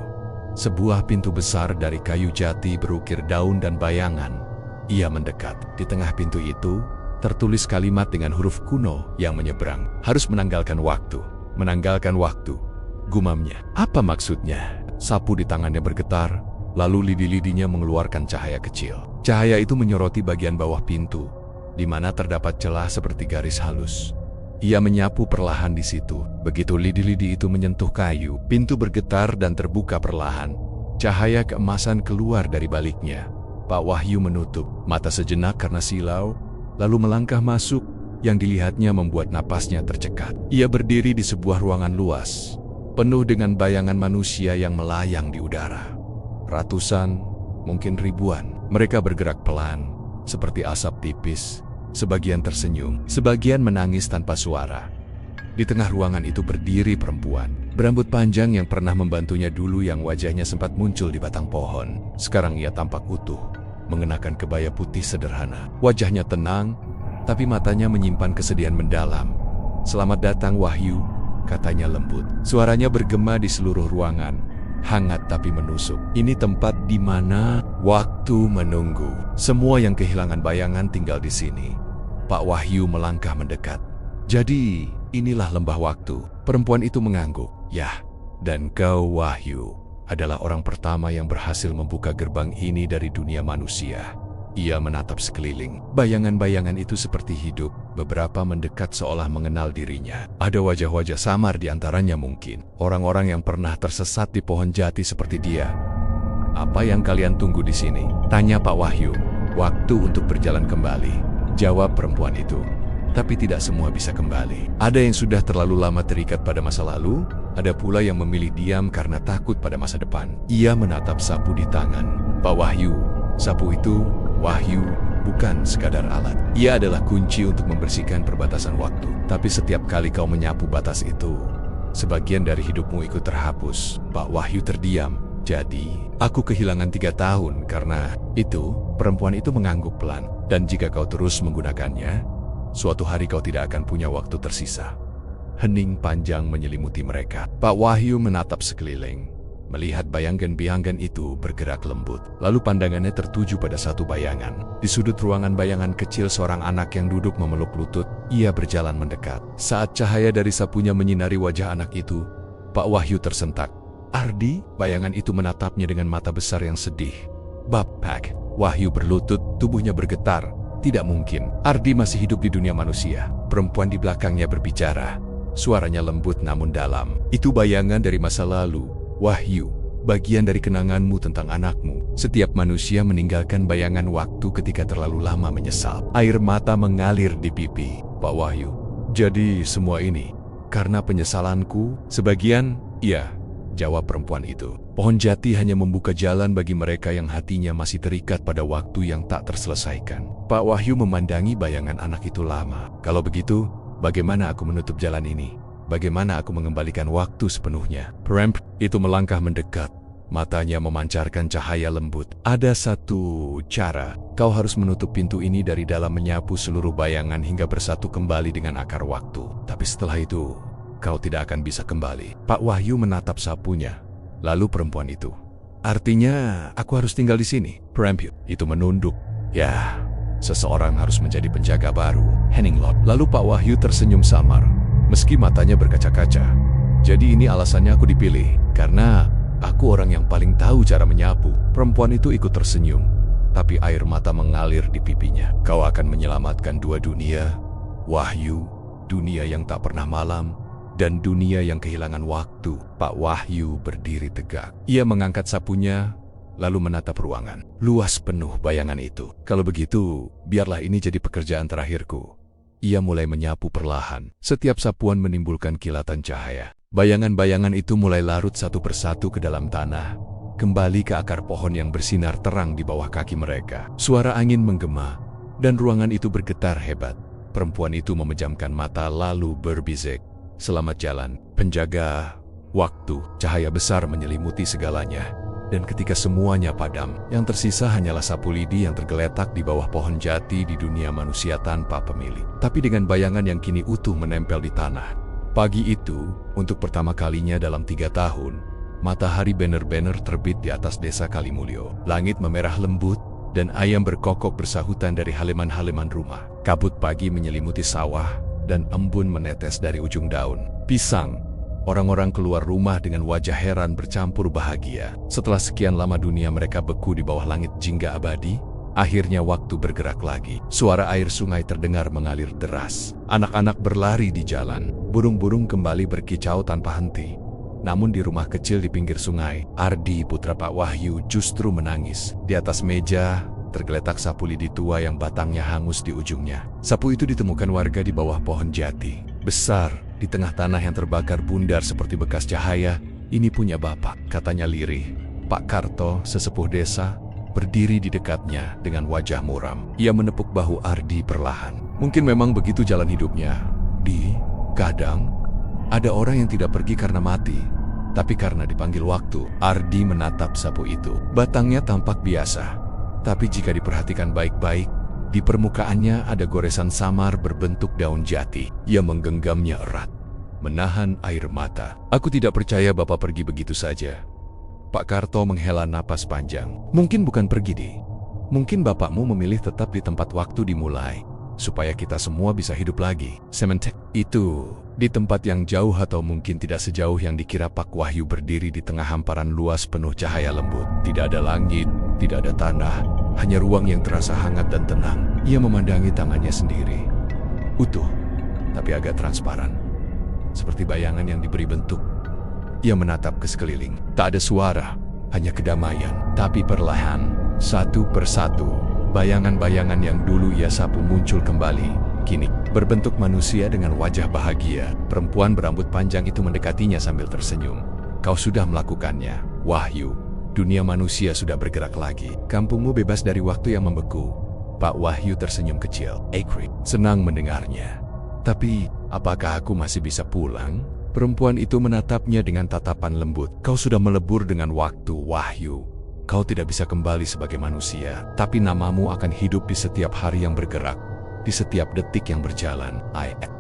Sebuah pintu besar dari kayu jati berukir daun dan bayangan. Ia mendekat. Di tengah pintu itu, tertulis kalimat dengan huruf kuno yang menyeberang. Harus menanggalkan waktu. Menanggalkan waktu. Gumamnya. Apa maksudnya? Sapu di tangannya bergetar, lalu lidi-lidinya mengeluarkan cahaya kecil. Cahaya itu menyoroti bagian bawah pintu, di mana terdapat celah seperti garis halus. Ia menyapu perlahan di situ. Begitu lidi-lidi itu menyentuh kayu, pintu bergetar dan terbuka perlahan. Cahaya keemasan keluar dari baliknya. Pak Wahyu menutup mata sejenak karena silau, lalu melangkah masuk. Yang dilihatnya membuat napasnya tercekat. Ia berdiri di sebuah ruangan luas, penuh dengan bayangan manusia yang melayang di udara. Ratusan, mungkin ribuan. Mereka bergerak pelan, seperti asap tipis. Sebagian tersenyum, sebagian menangis tanpa suara. Di tengah ruangan itu berdiri perempuan, berambut panjang yang pernah membantunya dulu, yang wajahnya sempat muncul di batang pohon. Sekarang ia tampak utuh, mengenakan kebaya putih sederhana. Wajahnya tenang, tapi matanya menyimpan kesedihan mendalam. "Selamat datang, Wahyu," katanya lembut. Suaranya bergema di seluruh ruangan, hangat tapi menusuk. Ini tempat di mana waktu menunggu. Semua yang kehilangan bayangan tinggal di sini. Pak Wahyu melangkah mendekat. "Jadi, inilah lembah waktu." Perempuan itu mengangguk. "Yah, dan kau, Wahyu, adalah orang pertama yang berhasil membuka gerbang ini dari dunia manusia." Ia menatap sekeliling. Bayangan-bayangan itu seperti hidup. Beberapa mendekat seolah mengenal dirinya. Ada wajah-wajah samar di antaranya, mungkin orang-orang yang pernah tersesat di pohon jati seperti dia. "Apa yang kalian tunggu di sini?" tanya Pak Wahyu. "Waktu untuk berjalan kembali," jawab perempuan itu. Tapi tidak semua bisa kembali. Ada yang sudah terlalu lama terikat pada masa lalu, ada pula yang memilih diam karena takut pada masa depan. Ia menatap sapu di tangan. "Pak Wahyu, sapu itu, Wahyu, bukan sekadar alat. Ia adalah kunci untuk membersihkan perbatasan waktu. Tapi setiap kali kau menyapu batas itu, sebagian dari hidupmu ikut terhapus." Pak Wahyu terdiam. "Jadi, aku kehilangan 3 tahun karena itu?" Perempuan itu mengangguk pelan. "Dan jika kau terus menggunakannya, suatu hari kau tidak akan punya waktu tersisa." Hening panjang menyelimuti mereka. Pak Wahyu menatap sekeliling, melihat bayangan-bayangan itu bergerak lembut. Lalu pandangannya tertuju pada satu bayangan. Di sudut ruangan, bayangan kecil seorang anak yang duduk memeluk lutut. Ia berjalan mendekat. Saat cahaya dari sapunya menyinari wajah anak itu, Pak Wahyu tersentak. "Ardi?" Bayangan itu menatapnya dengan mata besar yang sedih. "Bapak." Wahyu berlutut, tubuhnya bergetar. Tidak mungkin, Ardi masih hidup di dunia manusia. Perempuan di belakangnya berbicara. Suaranya lembut namun dalam. "Itu bayangan dari masa lalu, Wahyu, bagian dari kenanganmu tentang anakmu." Setiap manusia meninggalkan bayangan waktu ketika terlalu lama menyesal. Air mata mengalir di pipi Pak Wahyu. "Jadi semua ini karena penyesalanku?" "Sebagian, iya," jawab perempuan itu. "Pohon jati hanya membuka jalan bagi mereka yang hatinya masih terikat pada waktu yang tak terselesaikan." Pak Wahyu memandangi bayangan anak itu lama. "Kalau begitu, bagaimana aku menutup jalan ini? Bagaimana aku mengembalikan waktu sepenuhnya?" Perempuan itu melangkah mendekat. Matanya memancarkan cahaya lembut. Ada satu cara. Kau harus menutup pintu ini dari dalam, menyapu seluruh bayangan hingga bersatu kembali dengan akar waktu. Tapi setelah itu, kau tidak akan bisa kembali. Pak Wahyu menatap sapunya. Lalu perempuan itu, artinya aku harus tinggal di sini. Perempuan itu menunduk. Ya, seseorang harus menjadi penjaga baru. Henning Lord. Lalu Pak Wahyu tersenyum samar, meski matanya berkaca-kaca. Jadi ini alasannya aku dipilih, karena aku orang yang paling tahu cara menyapu. Perempuan itu ikut tersenyum, tapi air mata mengalir di pipinya. Kau akan menyelamatkan dua dunia, Wahyu, dunia yang tak pernah malam, dan dunia yang kehilangan waktu. Pak Wahyu berdiri tegak. Ia mengangkat sapunya, lalu menatap ruangan. Luas penuh bayangan itu. Kalau begitu, biarlah ini jadi pekerjaan terakhirku. Ia mulai menyapu perlahan. Setiap sapuan menimbulkan kilatan cahaya. Bayangan-bayangan itu mulai larut satu persatu ke dalam tanah, kembali ke akar pohon yang bersinar terang di bawah kaki mereka. Suara angin menggema, dan ruangan itu bergetar hebat. Perempuan itu memejamkan mata lalu berbisik, "Selamat jalan, penjaga waktu." Cahaya besar menyelimuti segalanya, dan ketika semuanya padam, yang tersisa hanyalah sapu lidi yang tergeletak di bawah pohon jati di dunia manusia tanpa pemilik. Tapi dengan bayangan yang kini utuh menempel di tanah. Pagi itu, untuk pertama kalinya dalam 3 tahun, matahari benar-benar terbit di atas desa Kalimulyo. Langit memerah lembut, dan ayam berkokok bersahutan dari halaman-halaman rumah. Kabut pagi menyelimuti sawah, dan embun menetes dari ujung daun pisang. Orang-orang keluar rumah dengan wajah heran bercampur bahagia. Setelah sekian lama dunia mereka beku di bawah langit jingga abadi, akhirnya waktu bergerak lagi. Suara air sungai terdengar mengalir deras. Anak-anak berlari di jalan. Burung-burung kembali berkicau tanpa henti. Namun di rumah kecil di pinggir sungai, Ardi, putra Pak Wahyu, justru menangis. Di atas meja, tergeletak sapu lidi tua yang batangnya hangus di ujungnya. Sapu itu ditemukan warga di bawah pohon jati. Besar, di tengah tanah yang terbakar bundar seperti bekas cahaya. "Ini punya bapak," katanya lirih. Pak Karto, sesepuh desa, berdiri di dekatnya dengan wajah muram. Ia menepuk bahu Ardi perlahan. Mungkin memang begitu jalan hidupnya. Kadang, ada orang yang tidak pergi karena mati, tapi karena dipanggil waktu. Ardi menatap sapu itu. Batangnya tampak biasa, tapi jika diperhatikan baik-baik, di permukaannya ada goresan samar berbentuk daun jati. Ia menggenggamnya erat, menahan air mata. "Aku tidak percaya Bapak pergi begitu saja." Pak Karto menghela napas panjang. "Mungkin bukan pergi, Di. Mungkin bapakmu memilih tetap di tempat waktu dimulai, supaya kita semua bisa hidup lagi. Sementek itu, di tempat yang jauh atau mungkin tidak sejauh yang dikira." Pak Wahyu berdiri di tengah hamparan luas penuh cahaya lembut. Tidak ada langit, tidak ada tanah, hanya ruang yang terasa hangat dan tenang. Ia memandangi tangannya sendiri. Utuh, tapi agak transparan. Seperti bayangan yang diberi bentuk. Ia menatap ke sekeliling. Tak ada suara, hanya kedamaian. Tapi perlahan, satu persatu, bayangan-bayangan yang dulu ia sapu muncul kembali. Kini, berbentuk manusia dengan wajah bahagia. Perempuan berambut panjang itu mendekatinya sambil tersenyum. "Kau sudah melakukannya, Wahyu. Dunia manusia sudah bergerak lagi. Kampungmu bebas dari waktu yang membeku." Pak Wahyu tersenyum kecil. "Akri, senang mendengarnya. Tapi, apakah aku masih bisa pulang?" Perempuan itu menatapnya dengan tatapan lembut. "Kau sudah melebur dengan waktu, Wahyu. Kau tidak bisa kembali sebagai manusia, tapi namamu akan hidup di setiap hari yang bergerak, di setiap detik yang berjalan."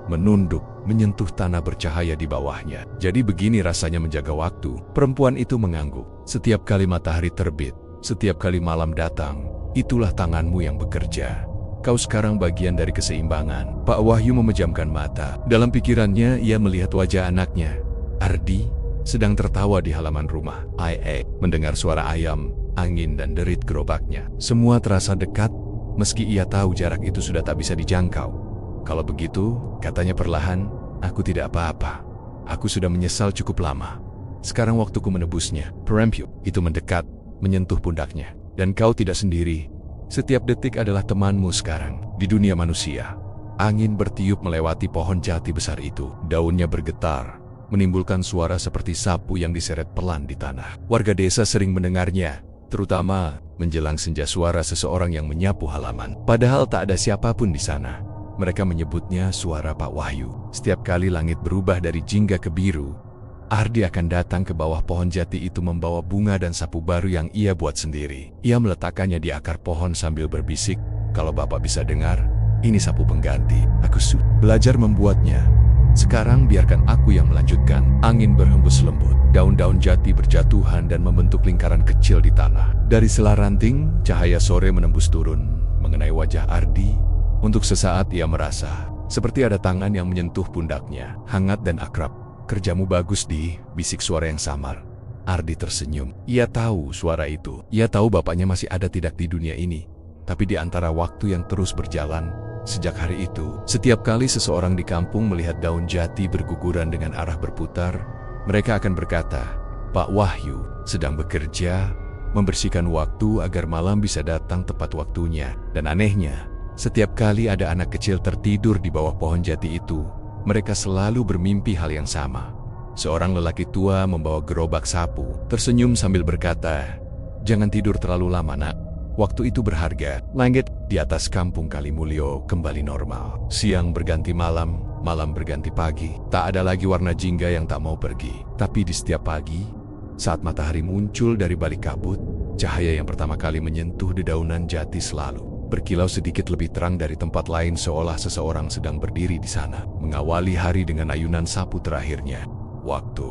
Menunduk, menyentuh tanah bercahaya di bawahnya. "Jadi begini rasanya menjaga waktu." Perempuan itu mengangguk. "Setiap kali matahari terbit, setiap kali malam datang, itulah tanganmu yang bekerja. Kau sekarang bagian dari keseimbangan." Pak Wahyu memejamkan mata. Dalam pikirannya, ia melihat wajah anaknya, Ardi, sedang tertawa di halaman rumah. Mendengar suara ayam, angin, dan derit gerobaknya. Semua terasa dekat, meski ia tahu jarak itu sudah tak bisa dijangkau. "Kalau begitu," katanya perlahan, "aku tidak apa-apa. Aku sudah menyesal cukup lama. Sekarang waktuku menebusnya." Perempuan itu mendekat, menyentuh pundaknya. "Dan kau tidak sendiri. Setiap detik adalah temanmu sekarang." Di dunia manusia, angin bertiup melewati pohon jati besar itu. Daunnya bergetar, menimbulkan suara seperti sapu yang diseret pelan di tanah. Warga desa sering mendengarnya, terutama menjelang senja, suara seseorang yang menyapu halaman. Padahal tak ada siapapun di sana. Mereka menyebutnya suara Pak Wahyu. Setiap kali langit berubah dari jingga ke biru, Ardi akan datang ke bawah pohon jati itu membawa bunga dan sapu baru yang ia buat sendiri. Ia meletakkannya di akar pohon sambil berbisik, "Kalau Bapak bisa dengar, ini sapu pengganti. Aku sudah belajar membuatnya. Sekarang biarkan aku yang melanjutkan." Angin berhembus lembut, daun-daun jati berjatuhan dan membentuk lingkaran kecil di tanah. Dari sela ranting, cahaya sore menembus turun, mengenai wajah Ardi. Untuk sesaat ia merasa seperti ada tangan yang menyentuh pundaknya, hangat dan akrab. "Kerjamu bagus, Di," bisik suara yang samar. Ardi tersenyum. Ia tahu suara itu. Ia tahu bapaknya masih ada tidak di dunia ini. Tapi di antara waktu yang terus berjalan, sejak hari itu, setiap kali seseorang di kampung melihat daun jati berguguran dengan arah berputar, mereka akan berkata, "Pak Wahyu sedang bekerja, membersihkan waktu agar malam bisa datang tepat waktunya." Dan anehnya, setiap kali ada anak kecil tertidur di bawah pohon jati itu, mereka selalu bermimpi hal yang sama. Seorang lelaki tua membawa gerobak sapu, tersenyum sambil berkata, "Jangan tidur terlalu lama, Nak. Waktu itu berharga." Langit di atas kampung Kalimulyo kembali normal. Siang berganti malam, malam berganti pagi. Tak ada lagi warna jingga yang tak mau pergi. Tapi di setiap pagi, saat matahari muncul dari balik kabut, cahaya yang pertama kali menyentuh dedaunan jati selalu berkilau sedikit lebih terang dari tempat lain, seolah seseorang sedang berdiri di sana, mengawali hari dengan ayunan sapu terakhirnya. Waktu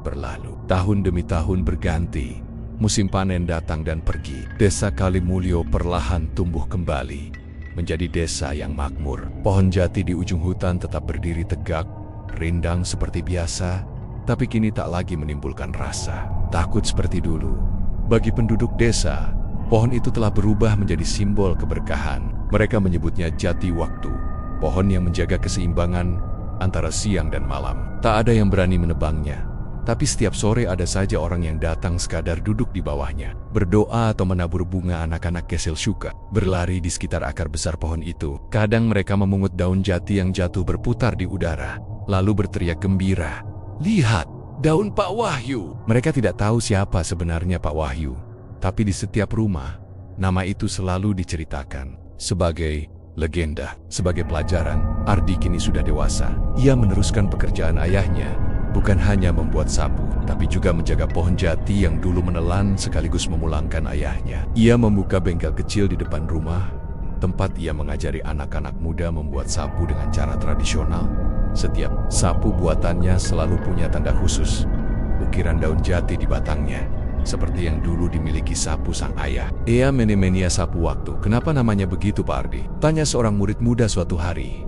berlalu. Tahun demi tahun berganti. Musim panen datang dan pergi. Desa Kalimulyo perlahan tumbuh kembali menjadi desa yang makmur. Pohon jati di ujung hutan tetap berdiri tegak, rindang seperti biasa, tapi kini tak lagi menimbulkan rasa takut seperti dulu. Bagi penduduk desa, pohon itu telah berubah menjadi simbol keberkahan. Mereka menyebutnya jati waktu, pohon yang menjaga keseimbangan antara siang dan malam. Tak ada yang berani menebangnya, tapi setiap sore ada saja orang yang datang sekadar duduk di bawahnya, berdoa atau menabur bunga. Anak-anak Kesel Syuka berlari di sekitar akar besar pohon itu. Kadang mereka memungut daun jati yang jatuh berputar di udara, lalu berteriak gembira, "Lihat, daun Pak Wahyu!" Mereka tidak tahu siapa sebenarnya Pak Wahyu. Tapi di setiap rumah, nama itu selalu diceritakan sebagai legenda. Sebagai pelajaran, Ardi kini sudah dewasa. Ia meneruskan pekerjaan ayahnya, bukan hanya membuat sapu, tapi juga menjaga pohon jati yang dulu menelan sekaligus memulangkan ayahnya. Ia membuka bengkel kecil di depan rumah, tempat ia mengajari anak-anak muda membuat sapu dengan cara tradisional. Setiap sapu buatannya selalu punya tanda khusus, ukiran daun jati di batangnya, seperti yang dulu dimiliki sapu sang ayah. "Ea Menemenia sapu waktu. Kenapa namanya begitu, Pak Ardi?" tanya seorang murid muda suatu hari.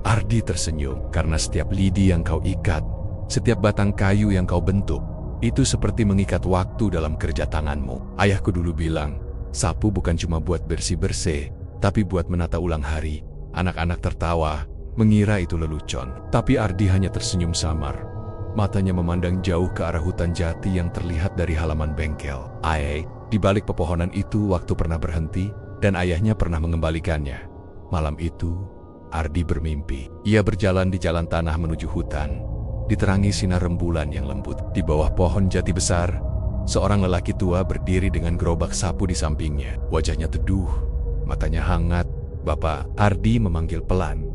Ardi tersenyum, "Karena setiap lidi yang kau ikat, setiap batang kayu yang kau bentuk, itu seperti mengikat waktu dalam kerja tanganmu. Ayahku dulu bilang, sapu bukan cuma buat bersih-bersih, tapi buat menata ulang hari." Anak-anak tertawa, mengira itu lelucon. Tapi Ardi hanya tersenyum samar. Matanya memandang jauh ke arah hutan jati yang terlihat dari halaman bengkel. Di balik pepohonan itu waktu pernah berhenti, dan ayahnya pernah mengembalikannya. Malam itu, Ardi bermimpi. Ia berjalan di jalan tanah menuju hutan, diterangi sinar rembulan yang lembut. Di bawah pohon jati besar, seorang lelaki tua berdiri dengan gerobak sapu di sampingnya. Wajahnya teduh, matanya hangat. "Bapak," Ardi memanggil pelan.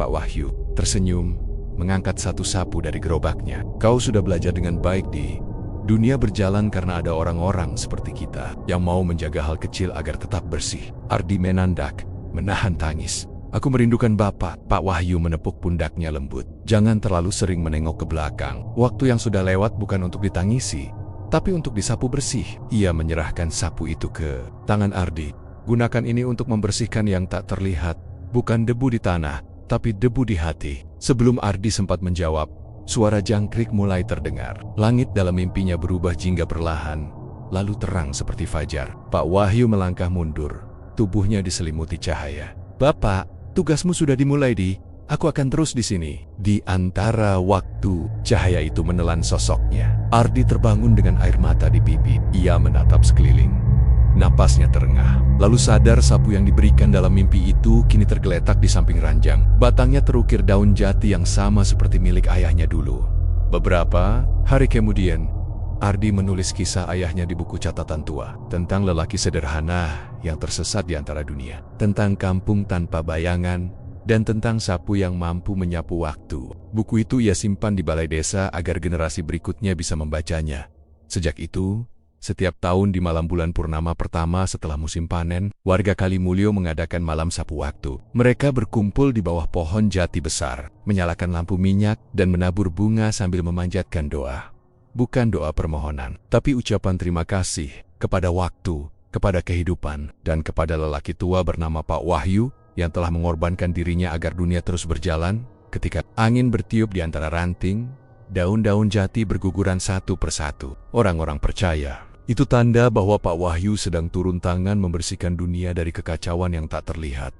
"Pak Wahyu." Tersenyum, mengangkat satu sapu dari gerobaknya. "Kau sudah belajar dengan baik, Di. Dunia berjalan karena ada orang-orang seperti kita yang mau menjaga hal kecil agar tetap bersih." Ardi menandak, menahan tangis. "Aku merindukan Bapak." Pak Wahyu menepuk pundaknya lembut. "Jangan terlalu sering menengok ke belakang. Waktu yang sudah lewat bukan untuk ditangisi, tapi untuk disapu bersih." Ia menyerahkan sapu itu ke tangan Ardi. "Gunakan ini untuk membersihkan yang tak terlihat, bukan debu di tanah, tapi debu di hati." Sebelum Ardi sempat menjawab, suara jangkrik mulai terdengar. Langit dalam mimpinya berubah jingga perlahan, lalu terang seperti fajar. Pak Wahyu melangkah mundur, tubuhnya diselimuti cahaya. "Bapak, tugasmu sudah dimulai, Di. Aku akan terus di sini." Di antara waktu, cahaya itu menelan sosoknya. Ardi terbangun dengan air mata di pipi. Ia menatap sekeliling. Napasnya terengah, lalu sadar sapu yang diberikan dalam mimpi itu kini tergeletak di samping ranjang. Batangnya terukir daun jati yang sama seperti milik ayahnya dulu. Beberapa hari kemudian, Ardi menulis kisah ayahnya di buku catatan tua, tentang lelaki sederhana yang tersesat di antara dunia, tentang kampung tanpa bayangan, dan tentang sapu yang mampu menyapu waktu. Buku itu ia simpan di balai desa agar generasi berikutnya bisa membacanya. Sejak itu, setiap tahun di malam bulan purnama pertama setelah musim panen, warga Kalimulyo mengadakan malam sapu waktu. Mereka berkumpul di bawah pohon jati besar, menyalakan lampu minyak, dan menabur bunga sambil memanjatkan doa. Bukan doa permohonan, tapi ucapan terima kasih kepada waktu, kepada kehidupan, dan kepada lelaki tua bernama Pak Wahyu yang telah mengorbankan dirinya agar dunia terus berjalan. Ketika angin bertiup di antara ranting, daun-daun jati berguguran satu persatu. Orang-orang percaya itu tanda bahwa Pak Wahyu sedang turun tangan membersihkan dunia dari kekacauan yang tak terlihat.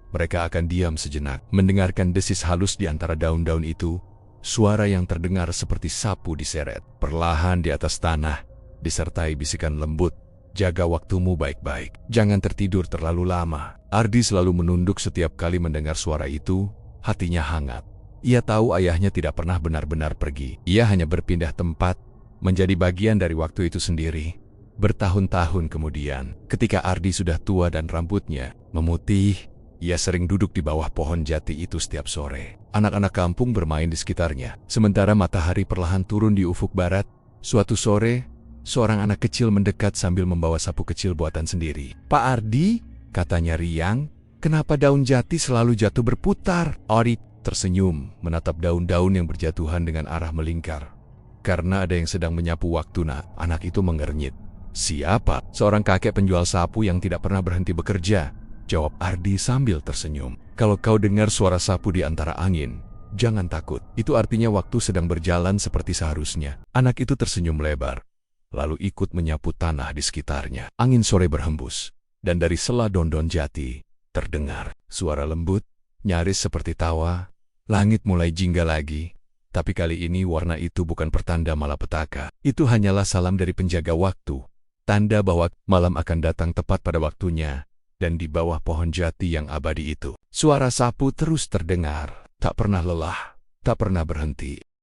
Mereka akan diam sejenak, mendengarkan desis halus di antara daun-daun itu, suara yang terdengar seperti sapu diseret, perlahan di atas tanah, disertai bisikan lembut, "Jaga waktumu baik-baik, jangan tertidur terlalu lama." Ardi selalu menunduk setiap kali mendengar suara itu, hatinya hangat. Ia tahu ayahnya tidak pernah benar-benar pergi. Ia hanya berpindah tempat, menjadi bagian dari waktu itu sendiri. Bertahun-tahun kemudian, ketika Ardi sudah tua dan rambutnya memutih, ia sering duduk di bawah pohon jati itu setiap sore. Anak-anak kampung bermain di sekitarnya. Sementara matahari perlahan turun di ufuk barat, suatu sore, seorang anak kecil mendekat sambil membawa sapu kecil buatan sendiri. "Pak Ardi," katanya riang, "kenapa daun jati selalu jatuh berputar?" Ardi tersenyum, menatap daun-daun yang berjatuhan dengan arah melingkar. "Karena ada yang sedang menyapu waktu, nak." Anak itu mengernyit. "Siapa?" "Seorang kakek penjual sapu yang tidak pernah berhenti bekerja," jawab Ardi sambil tersenyum. "Kalau kau dengar suara sapu di antara angin, jangan takut. Itu artinya waktu sedang berjalan seperti seharusnya." Anak itu tersenyum lebar, lalu ikut menyapu tanah di sekitarnya. Angin sore berhembus, dan dari sela daun-daun jati terdengar suara lembut, nyaris seperti tawa. Langit mulai jingga lagi, tapi kali ini warna itu bukan pertanda malapetaka. Itu hanyalah salam dari penjaga waktu, tanda bahwa malam akan datang tepat pada waktunya. Dan di bawah pohon jati yang abadi itu, suara sapu terus terdengar, tak pernah lelah, tak pernah berhenti.